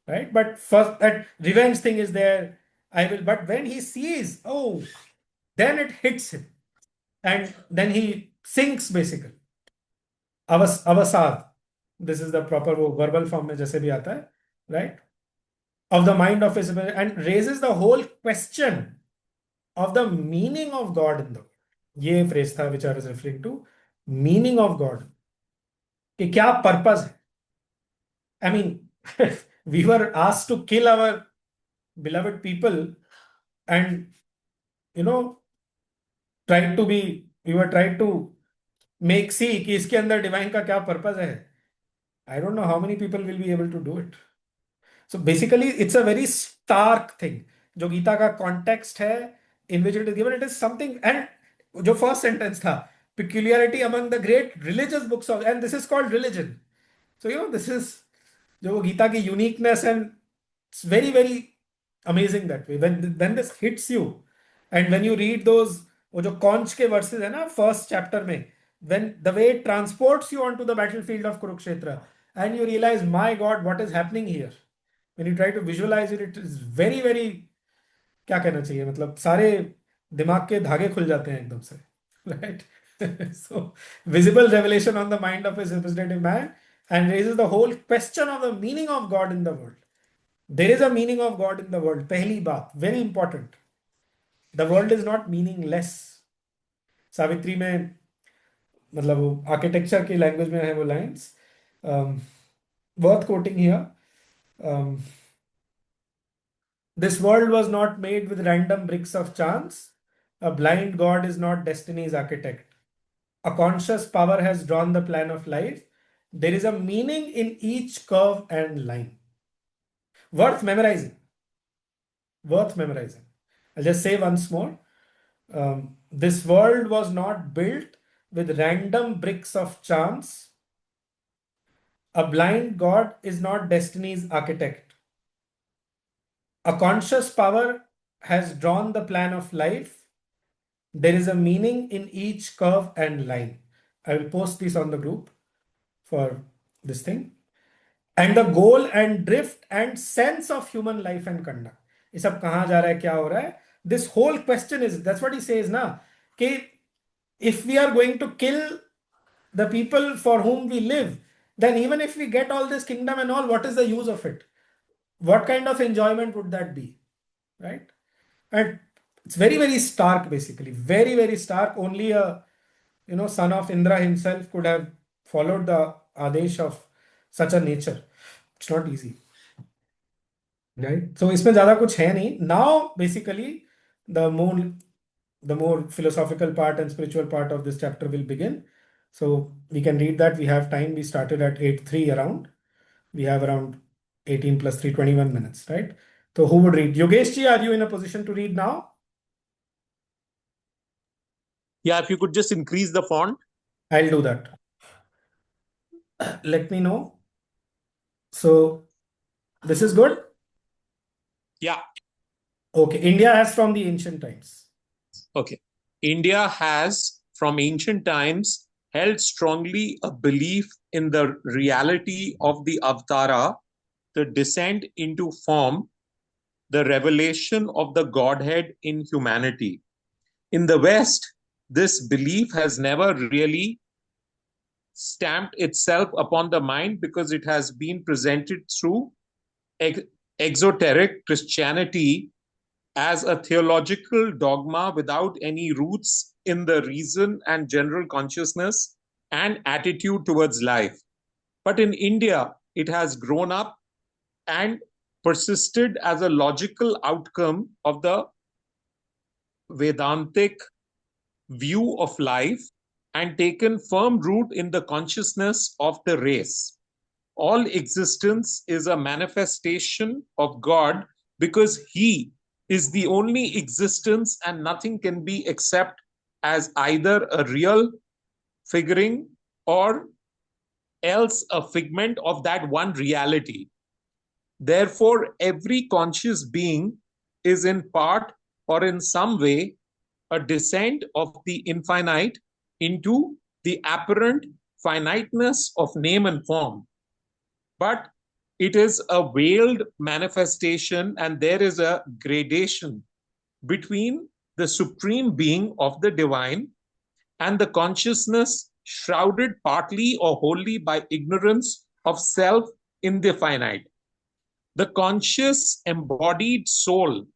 right? But first that revenge thing is there, but when he sees, then it hits him, and then he sinks basically. Avasad, this is the proper verbal form में जैसे भी आता है, right? Of the mind of his, and raises the whole question of the meaning of God in the world. ये phrase था which I was referring to, meaning of God. कि क्या purpose है? I mean, we were asked to kill our beloved people, and we were tried to make see कि इसके अंदर divine का क्या purpose है. I don't know how many people will be able to do it. So basically, it's a very stark thing. जो गीता का context है, in which it is given, it is something, and जो first sentence था, peculiarity among the great religious books of, and this is called religion. So this is जो गीता की uniqueness, and it's very very amazing that way. When this hits you, and when you read those वो जो कौंच के verses है ना first chapter में, when the way it transports you onto the battlefield of Kurukshetra, and you realize, my God, what is happening here? When you try to visualize it, it is very very, क्या कहना चाहिए, मतलब सारे दिमाग के धागे खुल जाते हैं एकदम से, right? So visible revelation on the mind of his representative man, and raises the whole question of the meaning of God in the world. There is a meaning of God in the world. पहली बात, very important. The world is not meaningless. Savitri में मतलब वो architecture की language में है वो lines, worth quoting here. This world was not made with random bricks of chance. A blind God is not destiny's architect. A conscious power has drawn the plan of life. There is a meaning in each curve and line. Worth memorizing. Worth memorizing. I'll just say once more. This world was not built with random bricks of chance. A blind God is not destiny's architect. A conscious power has drawn the plan of life. There is a meaning in each curve and line. I will post this on the group for this thing. And the goal and drift and sense of human life and conduct. ये सब कहाँ जा रहा है, क्या हो रहा है? This whole question is, that's what he says ना, कि if we are going to kill the people for whom we live, then even if we get all this kingdom and all, what is the use of it? What kind of enjoyment would that be, right? And it's very very stark, basically, very very stark. Only a son of Indra himself could have followed the adesh of such a nature. It's not easy, right? So इसमें ज़्यादा कुछ है नहीं. Now basically the more philosophical part and spiritual part of this chapter will begin. So we can read that. We have time. We started at 8:03 around. We have around 18 plus 3, 21 minutes, right? So who would read? Yogesh ji, are you in a position to read now? Yeah, if you could just increase the font. I'll do that. Let me know. So this is good? Yeah. Okay. India has from the ancient times. Okay. India has, from ancient times, held strongly a belief in the reality of the Avatara, the descent into form, the revelation of the Godhead in humanity. In the West, this belief has never really stamped itself upon the mind because it has been presented through exoteric Christianity as a theological dogma without any roots in the reason and general consciousness and attitude towards life. But in India, it has grown up and persisted as a logical outcome of the Vedantic view of life and taken firm root in the consciousness of the race. All existence is a manifestation of God because He is the only existence and nothing can be except as either a real figuring or else a figment of that one reality. Therefore, every conscious being is in part or in some way a descent of the infinite into the apparent finiteness of name and form. But it is a veiled manifestation, and there is a gradation between the supreme being of the divine and the consciousness shrouded partly or wholly by ignorance of self in the finite. The conscious embodied soul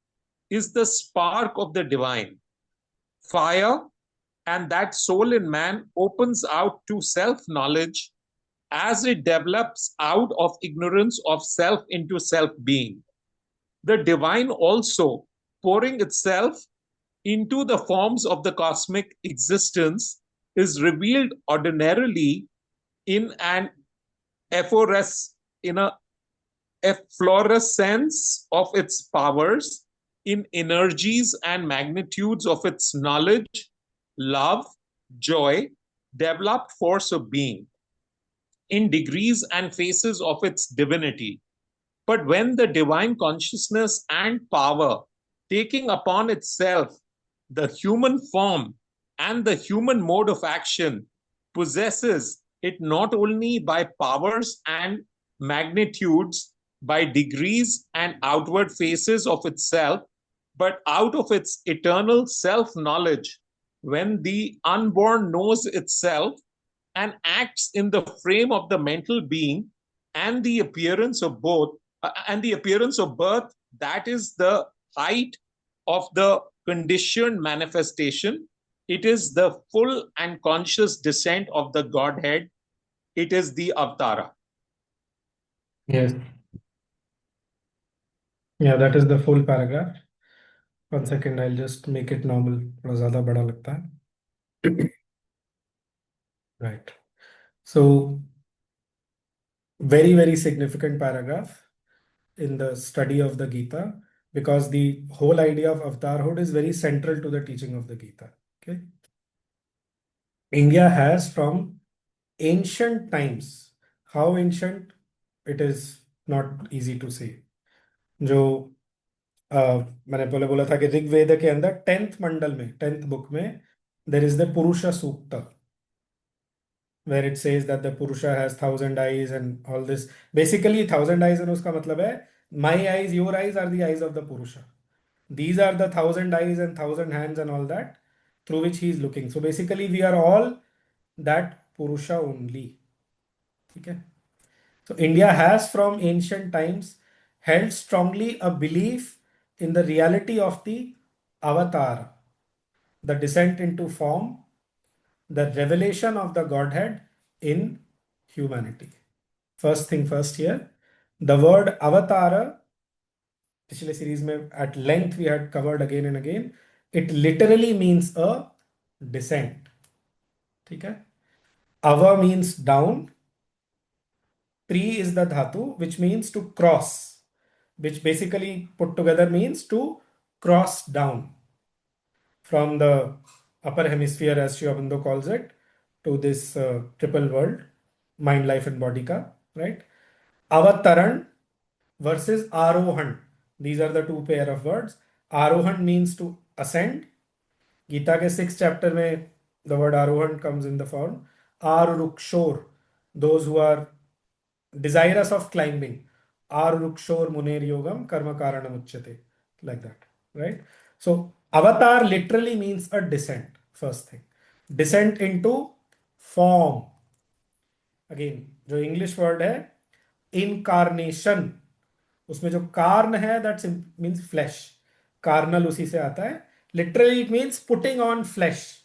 is the spark of the divine fire, and that soul in man opens out to self-knowledge as it develops out of ignorance of self into self-being. The divine also pouring itself into the forms of the cosmic existence is revealed ordinarily in an in a efflorescence of its powers, in energies and magnitudes of its knowledge, love, joy, developed force of being, in degrees and phases of its divinity. But when the divine consciousness and power, taking upon itself the human form and the human mode of action, possesses it not only by powers and magnitudes, by degrees and outward phases of itself, but out of its eternal self knowledge, when the unborn knows itself and acts in the frame of the mental being and the appearance of both and the appearance of birth, that is the height of the conditioned manifestation. It is the full and conscious descent of the Godhead. It is the Avatara. Yes. Yeah, that is the full paragraph. 1 second, I'll just make it normal. थोड़ा ज़्यादा बड़ा लगता है. Right. So, very, very significant paragraph in the study of the Gita because the whole idea of avatarhood is very central to the teaching of the Gita. Okay. India has from ancient times. How ancient? It is not easy to say. जो मैंने पहले बोला था कि ऋग्वेद के अंदर 10th मंडल में 10th book में there is the Purusha Sukta where it says that the Purusha has 1,000 eyes and all this. Basically 1,000 eyes and उसका मतलब है my eyes, your eyes are the eyes of the Purusha. These are the 1,000 eyes and 1,000 hands and all that through which he is looking. So basically we are all that Purusha only. Okay. So India has from ancient times held strongly a belief in the reality of the avatar, the descent into form, the revelation of the Godhead in humanity. First thing first here, the word avatara, पिछले series में at length we had covered again and again, it literally means a descent. ठीक है? Ava means down, Tri is the dhatu, which means to cross, which basically put together means to cross down from the upper hemisphere, as Sri Aurobindo calls it, to this triple world, mind, life, and body ka, right? Avataran versus Arohan. These are the two pair of words. Arohan means to ascend. Gita ke 6th chapter mein the word Arohan comes in the form Arurukshor, those who are desirous of climbing. Arurukshor Muner Yogam Karma Karanam Uchyate. Like that, right? So avatar literally means a descent, first thing. Descent into form. Again, जो English word है incarnation, उसमें जो corn है that means flash, carnal उसी से आता है. Literally it means putting on flash.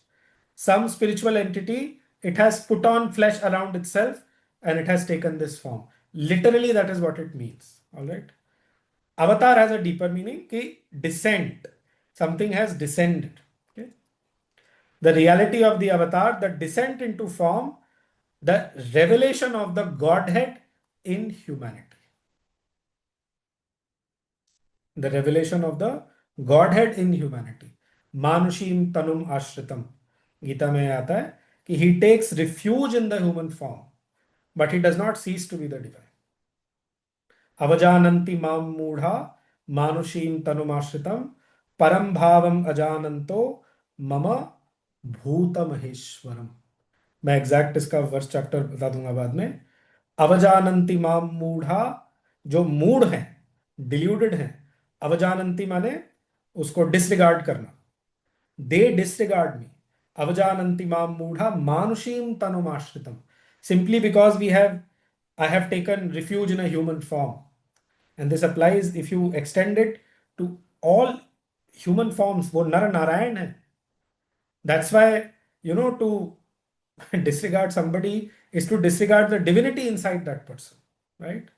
Some spiritual entity, it has put on flesh around itself and it has taken this form. Literally, that is what it means. All right. Avatar has a deeper meaning, ki descent. Something has descended. Okay. The reality of the avatar, the descent into form, the revelation of the Godhead in humanity. The revelation of the Godhead in humanity. Manushim tanum ashritam. Gita में आता है कि he takes refuge in the human form, but he does not cease to be the divine. अवजानन्ति मां मूढ़ा मानुषीं तनुमाश्रितं परम भावम अजानन्तो मम भूत महेश्वरम. मैं exact इसका वर्स चैप्टर बता दूंगा बाद में. अवजानन्ति मां मूढ़ा, जो मूढ़ है, डिल्यूडेड है. अवजानन्ति माने उसको डिसरिगार्ड करना. दे disregard me. Avajananti mam mudha manushim tanumashritam. Simply because I have taken refuge in a human form. And this applies if you extend it to all human forms. वो नर नारायण है. That's why, to disregard somebody is to disregard the divinity inside that person. Right?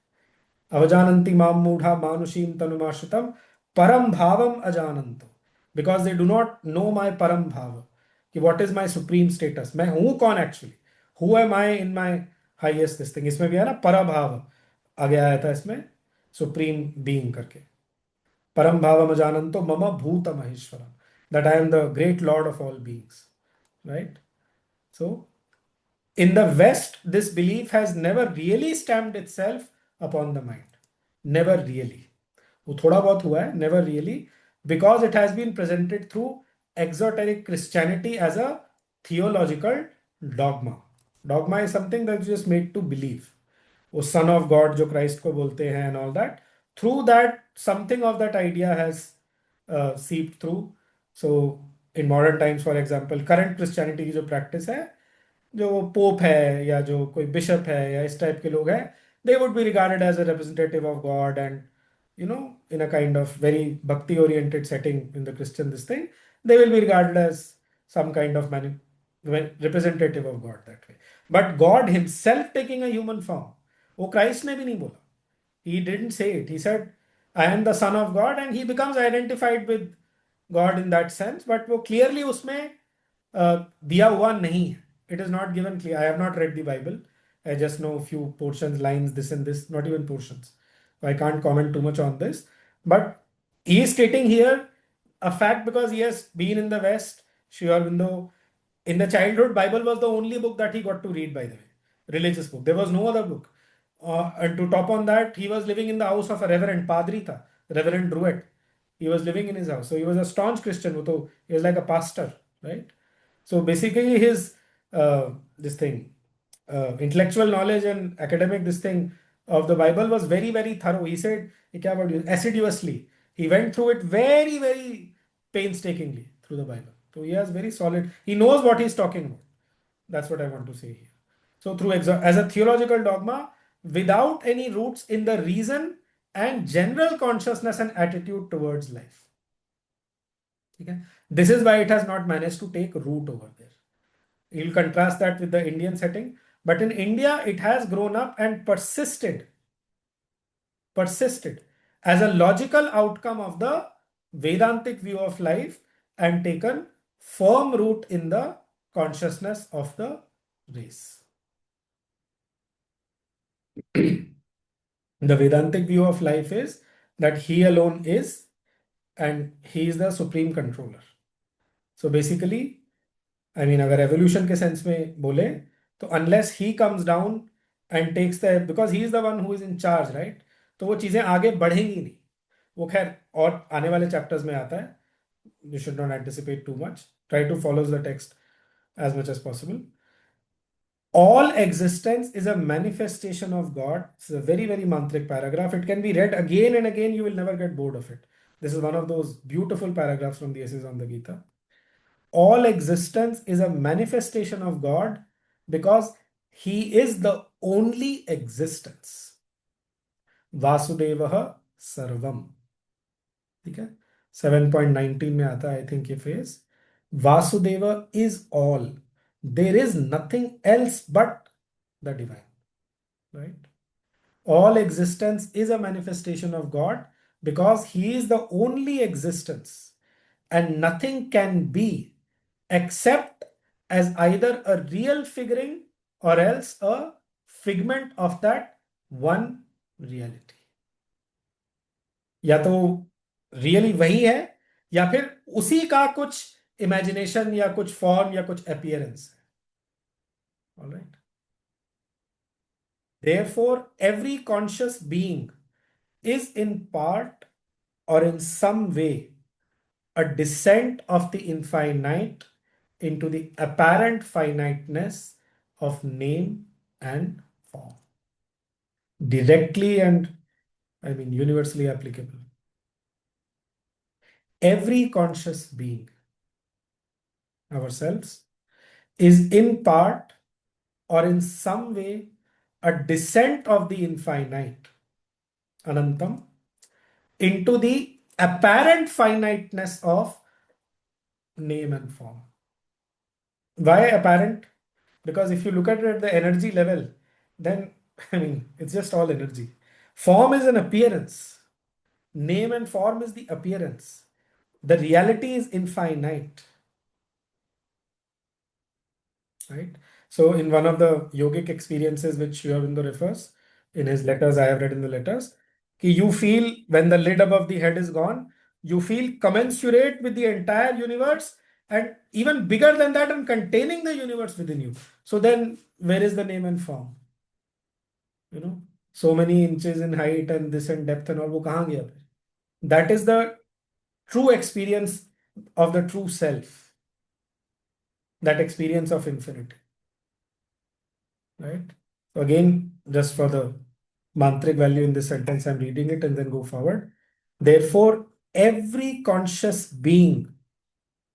Avajananti mam mudha manushim tanumashritam param bhavam ajananto. Because they do not know my param bhava. What is my supreme status? मैं हूं कौन actually? Who am I in my highest this thing? इसमें भी है ना परभाव, आगे आया था इसमें supreme being करके. परम भावम जानन्तो मम भूत Maheshwaram. That I am the great Lord of all beings. Right? So, in the West, this belief has never really stamped itself upon the mind. Never really. वो थोड़ा बहुत हुआ है, never really, because it has been presented through exoteric Christianity as a theological dogma. Dogma is something that you just made to believe. वो son of God जो Christ को बोलते हैं and all that. Through that, something of that idea has seeped through. So, in modern times, for example, current Christianity की जो practice है, जो pope है या जो कोई बिशप है या इस टाइप के लोग हैं, they would be regarded as a representative of God and in a kind of very bhakti oriented setting in the Christian this thing, they will be regarded as some kind of representative of God that way. But God himself taking a human form, वो Christ ने भी नहीं बोला. He didn't say it. He said, I am the son of God, and he becomes identified with God in that sense. But वो clearly उसमें दिया हुआ नहीं है. It is not given clear. I have not read the Bible. I just know a few portions, lines, this and this, not even portions. I can't comment too much on this. But he is stating here a fact because he has been in the West. Sri Aurobindo, in the childhood, Bible was the only book that he got to read, by the way. Religious book. There was no other book. And to top on that, he was living in the house of a reverend, Padri tha, Reverend Druitt. He was living in his house. So he was a staunch Christian. He was like a pastor, right? So basically his intellectual knowledge and academic of the Bible was very, very thorough. He said, assiduously. He went through it very, very painstakingly through the Bible. So he has very solid, he knows what he's talking about. That's what I want to say here. So as a theological dogma, without any roots in the reason and general consciousness and attitude towards life. Okay? This is why it has not managed to take root over there. You'll contrast that with the Indian setting. But in India, it has grown up and persisted as a logical outcome of the Vedantic view of life and taken firm root in the consciousness of the race. The Vedantic view of life is that he alone is, and he is the supreme controller. So basically, I mean, अगर evolution के sense में बोले तो unless he comes down and takes the, because he is the one who is in charge, right? तो वो चीजें आगे बढ़ेंगी नहीं. वो खैर और आने वाले chapters में आता है. You should not anticipate too much. Try to follow the text as much as possible. All existence is a manifestation of God. It's a very, very mantric paragraph. It can be read again and again. You will never get bored of it. This is one of those beautiful paragraphs from the Essays on the Gita. All existence is a manifestation of God because He is the only existence. Vasudevah Sarvam. ठीक है 7.19 में आता है, I think, ये phrase. Vasudeva is all. There is nothing else but the divine. Right? All existence is a manifestation of God because He is the only existence, and nothing can be except as either a real figuring or else a figment of that one reality. या तो really वही है या फिर उसी का कुछ imagination या कुछ फॉर्म या कुछ अपीयरेंस है. All right. Therefore, every conscious being is in part or in some way a descent of the infinite into the apparent finiteness of name and form. Directly and, I mean, universally applicable. Every conscious being, ourselves, is in part or in some way a descent of the infinite, Anantam, into the apparent finiteness of name and form. Why apparent? Because if you look at it at the energy level, then I mean, it's just all energy. Form is an appearance. Name and form is the appearance. The reality is infinite. Right? So in one of the yogic experiences which Sri Aurobindo refers in his letters, I have read in the letters, you feel when the lid above the head is gone, you feel commensurate with the entire universe and even bigger than that and containing the universe within you. So then where is the name and form? You know, so many inches in height and this and depth and all, वो कहाँ गया? That is the true experience of the true self. That experience of infinity. Right? So again, just for the mantric value in this sentence, I'm reading it and then go forward. Therefore, every conscious being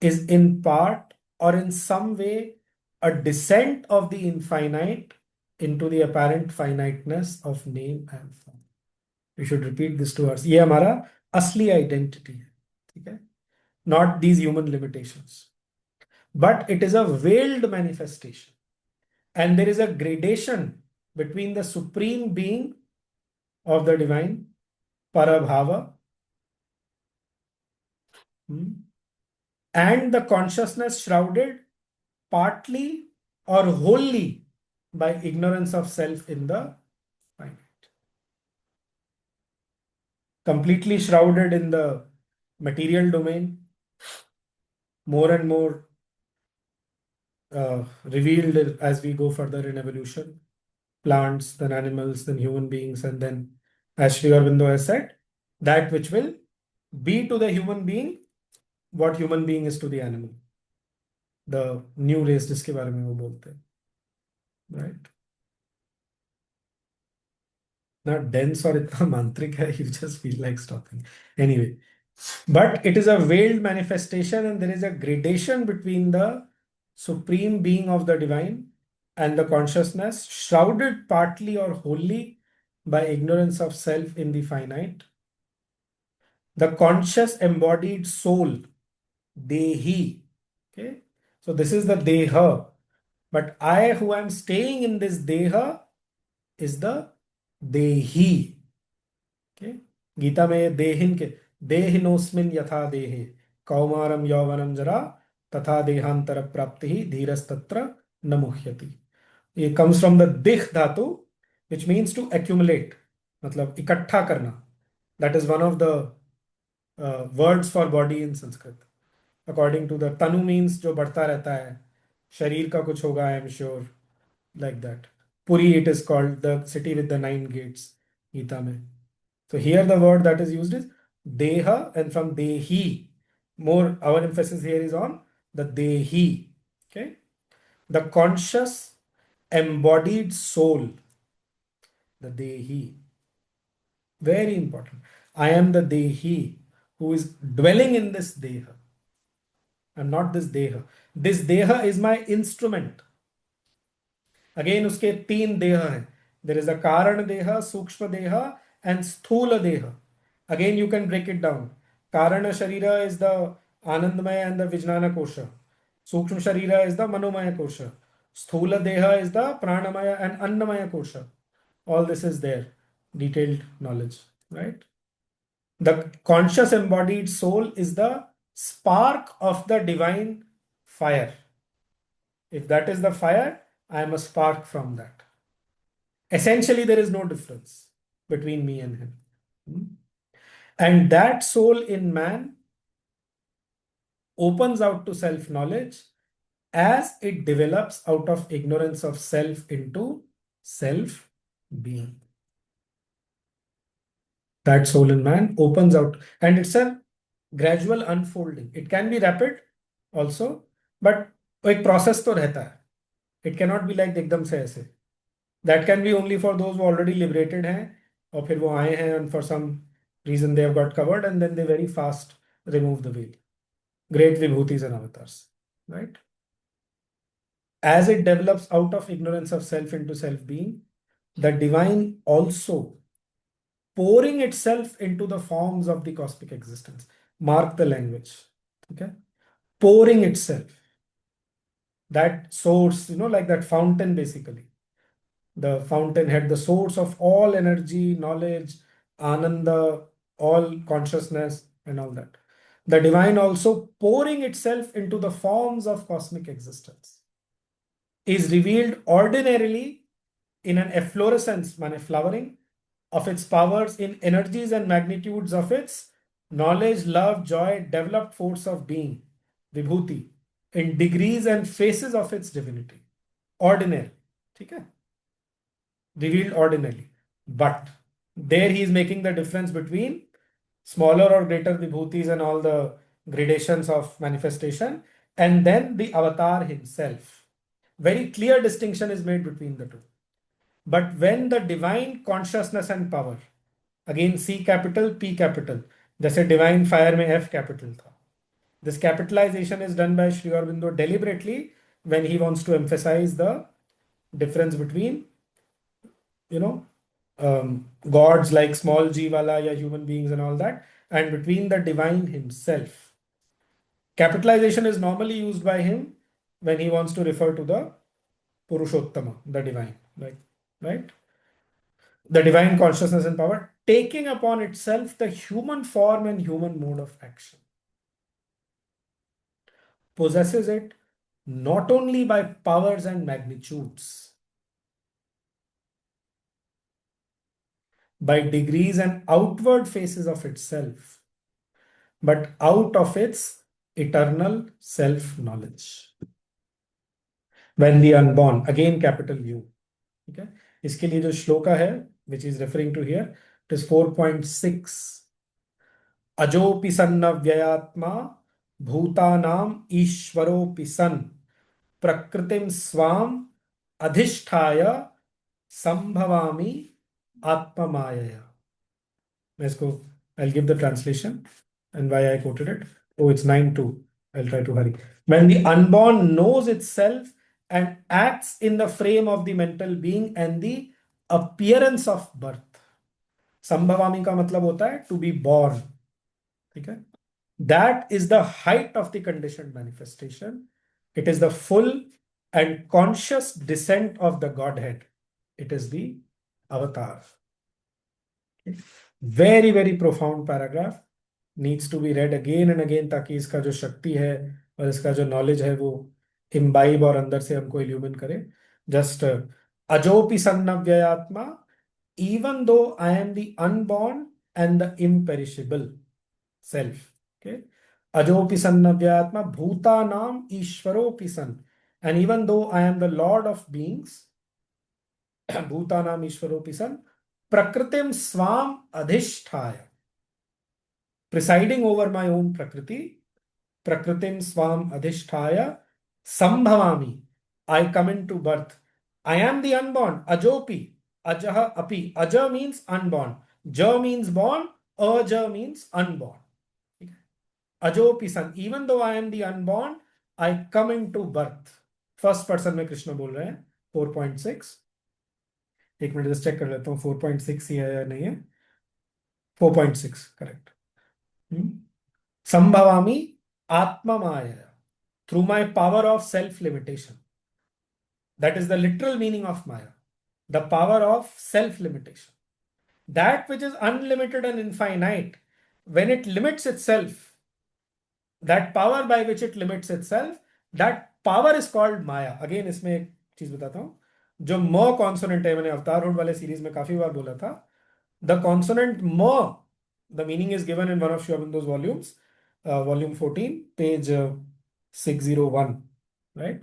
is in part or in some way a descent of the infinite into the apparent finiteness of name and form. We should repeat this to us. ये हमारा असली identity है, ठीक है? Not these human limitations. But it is a veiled manifestation. And there is a gradation between the supreme being of the divine, Parabhava, and the consciousness shrouded partly or wholly by ignorance of self in the finite. Completely shrouded in the material domain, more and more revealed as we go further in evolution. Plants, then animals, then human beings, and then, as Sri Aurobindo has said, that which will be to the human being what human being is to the animal. The new race जिसके बारे में वो बोलते हैं, right? Not dense or इतना mantric है, you just feel like stopping. Anyway, but it is a veiled manifestation and there is a gradation between the supreme being of the divine and the consciousness shrouded partly or wholly by ignorance of self in the finite. The conscious embodied soul, Dehi. Okay, so this is the Deha, but I who am staying in this Deha is the Dehi. Okay, Gita में देहिन के देहिनोस्मिन यथा देहे कौमारम यौवनम जरा तथा देहांतर प्राप्ति धीरस्तत्र न मुह्यति. It comes from the dih dhatu, which means to accumulate, मतलब इकट्ठा करना. That is one of the words for body in Sanskrit. According to the tanu means जो बढ़ता रहता है, शरीर का कुछ होगा, I am sure, like that. Puri, it is called the city with the 9 gates, Gita में. So here the word that is used is deha, and from dehi, more our emphasis here is on the dehi. Okay, the conscious embodied soul, the dehi, very important. I am the dehi who is dwelling in this deha. I'm not this deha. This deha is my instrument. Again, उसके 3 देह हैं. There is a कारण देह, सूक्ष्म देह, and स्थूल देह. Again, you can break it down. Karana Sharira is the Anandamaya and the Vijnana Kosha. Sukshma Sharira is the Manomaya Kosha. Sthula Deha is the Pranamaya and Annamaya Kosha. All this is there. Detailed knowledge, right? The conscious embodied soul is the spark of the divine fire. If that is the fire, I am a spark from that. Essentially, there is no difference between me and him. And that soul in man opens out to self-knowledge as it develops out of ignorance of self into self-being. That soul in man opens out, and it's a gradual unfolding. It can be rapid also, but एक process तो रहता है. It cannot be like एकदम से ऐसे. That can be only for those who already liberated हैं और फिर वो आए हैं and for some reason they have got covered and then they very fast remove the veil. Great vibhutis and avatars, right? As it develops out of ignorance of self into self-being, the divine also pouring itself into the forms of the cosmic existence. Mark the language, okay? Pouring itself. That source, like that fountain basically. The fountainhead, the source of all energy, knowledge, ananda, all consciousness and all that. The divine also pouring itself into the forms of cosmic existence is revealed ordinarily in an efflorescence, mane flowering, of its powers in energies and magnitudes of its knowledge, love, joy, developed force of being, vibhuti, in degrees and phases of its divinity. Ordinary. Okay? Revealed ordinarily. But there he is making the difference between smaller or greater vibhutis and all the gradations of manifestation, and then the avatar himself. Very clear distinction is made between the two. But when the divine consciousness and power, again C capital, P capital, जैसे divine fire में F capital था. This capitalization is done by Sri Aurobindo deliberately when he wants to emphasize the difference between, gods like small g wala ya human beings and all that, and between the divine himself. Capitalization is normally used by him when he wants to refer to the Purushottama, the divine, right? The divine consciousness and power taking upon itself the human form and human mode of action. Possesses it not only by powers and magnitudes, by degrees and outward faces of itself, but out of its eternal self-knowledge. When the unborn, again capital U. Okay? इसके लिए जो श्लोका है, which is referring to here, it is 4.6. अजोपि सन्नव्ययात्मा भूतानाम ईश्वरोपि सन् प्रकृतिम स्वाम अधिष्ठाय संभवामि आत्ममायया. I'll give the translation and why I quoted it. Oh, it's 9.2. I'll try to hurry. When the unborn knows itself and acts in the frame of the mental being and the appearance of birth. Sambhavami का मतलब होता है to be born. ठीक है? That is the height of the conditioned manifestation. It is the full and conscious descent of the Godhead. It is the avatar. Okay? Very, very profound paragraph. Needs to be read again and again ताकि इसका जो शक्ति है और इसका जो knowledge है वो imbibe और अंदर से हमको इल्यूमिन करे. Just अजोपि सन्नव्ययात्मा even though I am the unborn and the imperishable self. Okay. Ajopi sannavyatma bhutanam ishvaropi san. And even though I am the Lord of beings, bhutanam ishvaropi san, prakritim swam adhishthaya, presiding over my own prakriti, prakritim swam adhishthaya, sambhavami, I come into birth. I am the unborn, ajopi, ajaha api. Aja means unborn, ja means born, aja means unborn. Ajopi san, even though I am the unborn, I come into birth. First person में कृष्ण बोल रहे हैं 4.6. एक minute just check कर लेता हूँ 4.6 ही है या नहीं है. 4.6 correct. संभवामी आत्ममाया through my power of self-limitation. That is the literal meaning of Maya. The power of self-limitation. That which is unlimited and infinite, when it limits itself, that power by which it limits itself, that power is called Maya. Again, इसमें एक चीज बताता हूँ. जो म consonant है, मैंने अवतार हुड वाले सीरीज में काफी बार बोला था. The consonant म, the meaning is given in one of Sri Aurobindo's volumes, volume 14, page 601, right?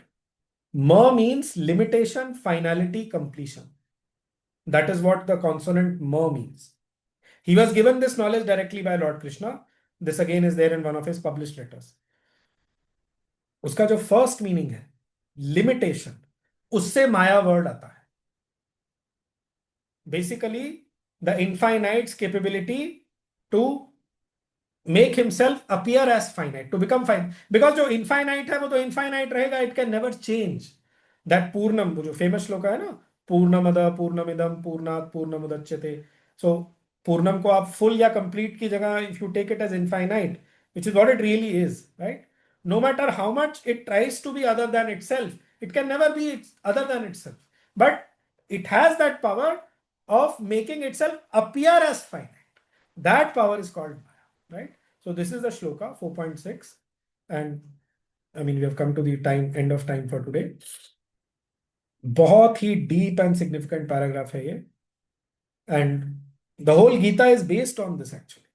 Ma means limitation, finality, completion. That is what the consonant ma means. He was given this knowledge directly by Lord Krishna. This again is there in one of his published letters. उसका जो first meaning है limitation, उससे माया word आता है. Basically the infinite's capability to make himself appear as finite, to become finite. Because जो infinite है वो तो infinite रहेगा, it can never change. That पूर्णम, वो जो famous श्लोक है ना, पूर्णमद पूर्णमिदम पूर्णात् पूर्णमुदच्यते. So पूर्णम को आप full या complete की जगह if you take it as infinite, which is what it really is, right? No matter how much it tries to be other than itself, it can never be other than itself. But it has that power of making itself appear as finite. That power is called Maya, right? So this is the shloka 4.6, and I mean we have come to the end of time for today. बहुत ही deep and significant paragraph है ये, and the whole Gita is based on this actually.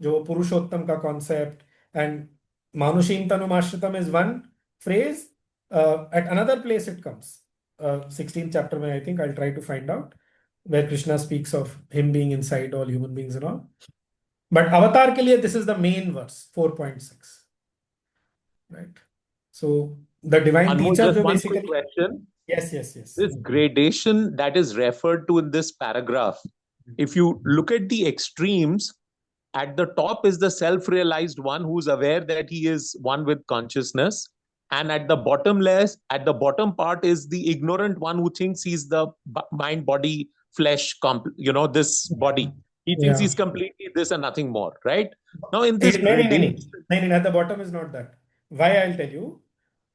जो पुरुषोत्तम का concept, and Manushim Tanumashritam is one phrase. At another place it comes, 16th chapter mein, I think I'll try to find out, where Krishna speaks of him being inside all human beings and all. But avatar ke liye, this is the main verse, 4.6. Right? So the divine Anmol, teacher just jo one basically. quick question. Yes. This gradation that is referred to in this paragraph, if you look at the extremes, at the top is the self-realized one who's aware that he is one with consciousness. And at the bottom part is the ignorant one who thinks he's the mind, body, flesh, this body. He thinks he's completely this and nothing more, right? Now in this gradation... At the bottom is not that. Why? I'll tell you.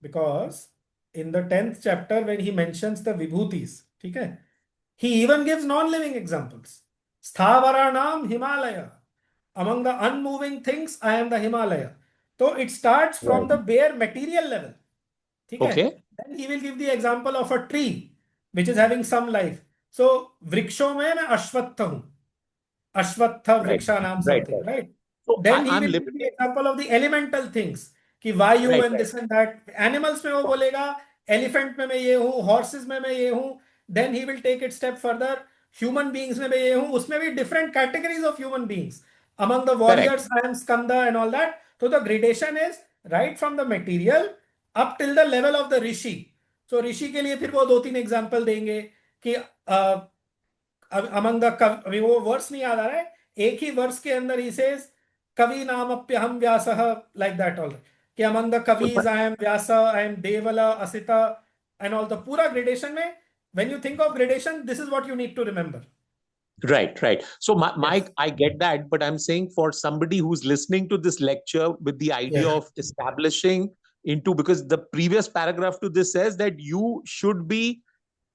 Because in the 10th chapter, when he mentions the vibhutis, okay, he even gives non-living examples. Sthavaranam Himalaya. Among the unmoving things, I am the Himalaya. So it starts from the bare material level. Okay. Then he will give the example of a tree which is having some life. So vriksho mein main ashwattha hu. Ashwattha vriksha naam something, right? So then he will give the example of the elemental things. कि वायु and this and that. Animals में वो बोलेगा, elephant में मैं ये हूँ, horses में मैं ये हूँ. Then he will take it step further. Human beings में मैं ये हूँ. उसमें भी different categories of human beings. Among the warriors, I am Skanda and all that. So the gradation is right from the material up till the level of the rishi. So rishi के लिए फिर वो 2-3 example देंगे कि among the अभी वो verse नहीं याद आ रहा है. एक ही वर्स के अंदर he says कवि नामप्यहम व्यासः, like that all. कि among the kavis I am Vyasa, I am Devala, Asita, and all the pura gradation mein, when you think of gradation, this is what you need to remember. Right. So Mike, I get that, but I'm saying for somebody who's listening to this lecture with the idea of establishing into, because the previous paragraph to this says that you should be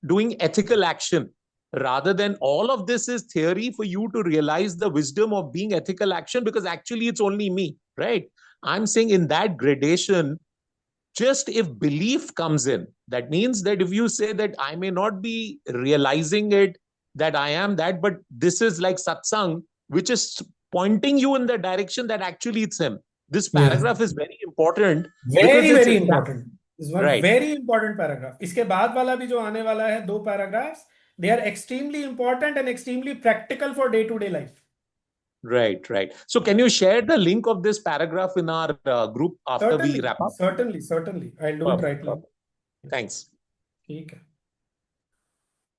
doing ethical action rather than all of this is theory for you to realize the wisdom of being ethical action, because actually it's only me, right? I'm saying in that gradation, just if belief comes in, that means that if you say that I may not be realizing it that I am that, but this is like satsang, which is pointing you in the direction that actually it's him. This Yeah. paragraph is very important because Very, it's very important. This is one Right. very important paragraph. इसके बाद वाला भी जो आने वाला है, 2 paragraphs, they are extremely important and extremely practical for day-to-day life. Right, right. So can you share the link of this paragraph in our group after we wrap up? Certainly. I'll do it right now. Thanks. ठीक है.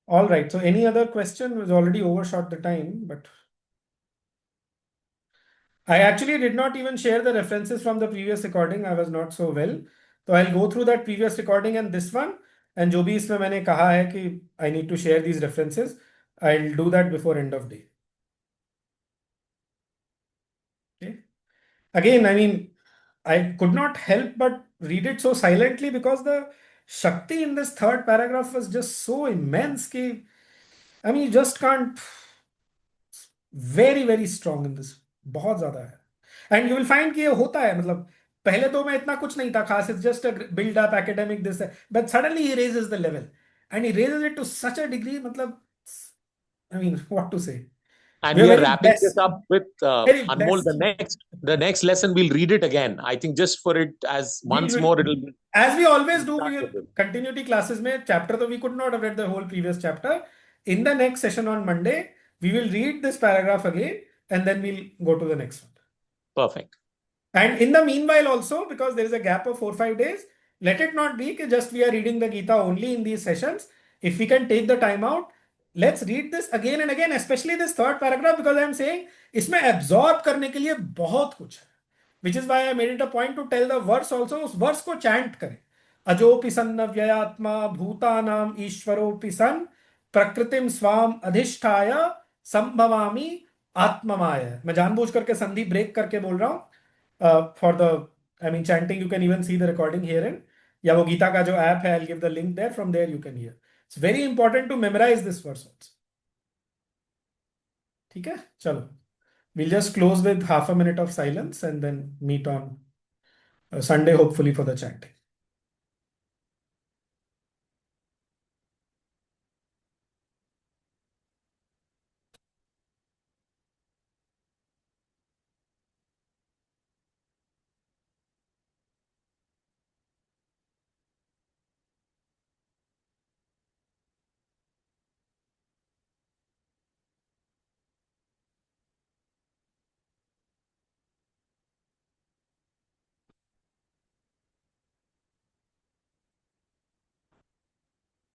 All right. So any other question? Was already overshot the time, but I actually did not even share the references from the previous recording. I was not so well. So I'll go through that previous recording and this one. And जो भी इसमें मैंने कहा है कि I need to share these references, I'll do that before end of day. Okay. Again, I mean, I could not help but read it so silently because the Shakti in this third paragraph was just so immense कि, I mean, you just can't. Very, very strong in this. बहुत ज्यादा है. And you will find कि ये होता है, मतलब पहले 2 में इतना कुछ नहीं था खास. It's just a build up academic this, but suddenly he raises the level and he raises it to such a degree. मतलब, I mean, what to say? And we are very wrapping blessed. this up with Very Anmol. blessed. The next lesson we'll read it again. I think just for it as once will- more it'll be. As we always do, we Start will with it. continuity classes में chapter, so we could not have read the whole previous chapter. In the next session on Monday, we will read this paragraph again and then we'll go to the next one. Perfect. And in the meanwhile also, because there is a gap of 4-5 days, let it not be that just we are reading the Gita only in these sessions. If we can take the time out, let's read this again and again, especially this third paragraph, because I am saying इसमें absorb करने के लिए बहुत कुछ है. Which is why I made it a point to tell the verse also. उस verse को chant करें. अजोपि सन्न व्ययात्मा भूतानाम ईश्वरोपि सन् प्रकृतिम स्वाम अधिष्ठाय संभवामि आत्ममाय. मैं जानबूझ करके संधि ब्रेक करके बोल रहा हूं. For the, I mean, chanting, you can even see the recording herein. या वो गीता का जो ऐप है, I'll give the link there. From there you can hear. It's very important to memorize this verse also. ठीक है, चलो. We'll just close with half a minute of silence and then meet on Sunday, hopefully, for the chanting.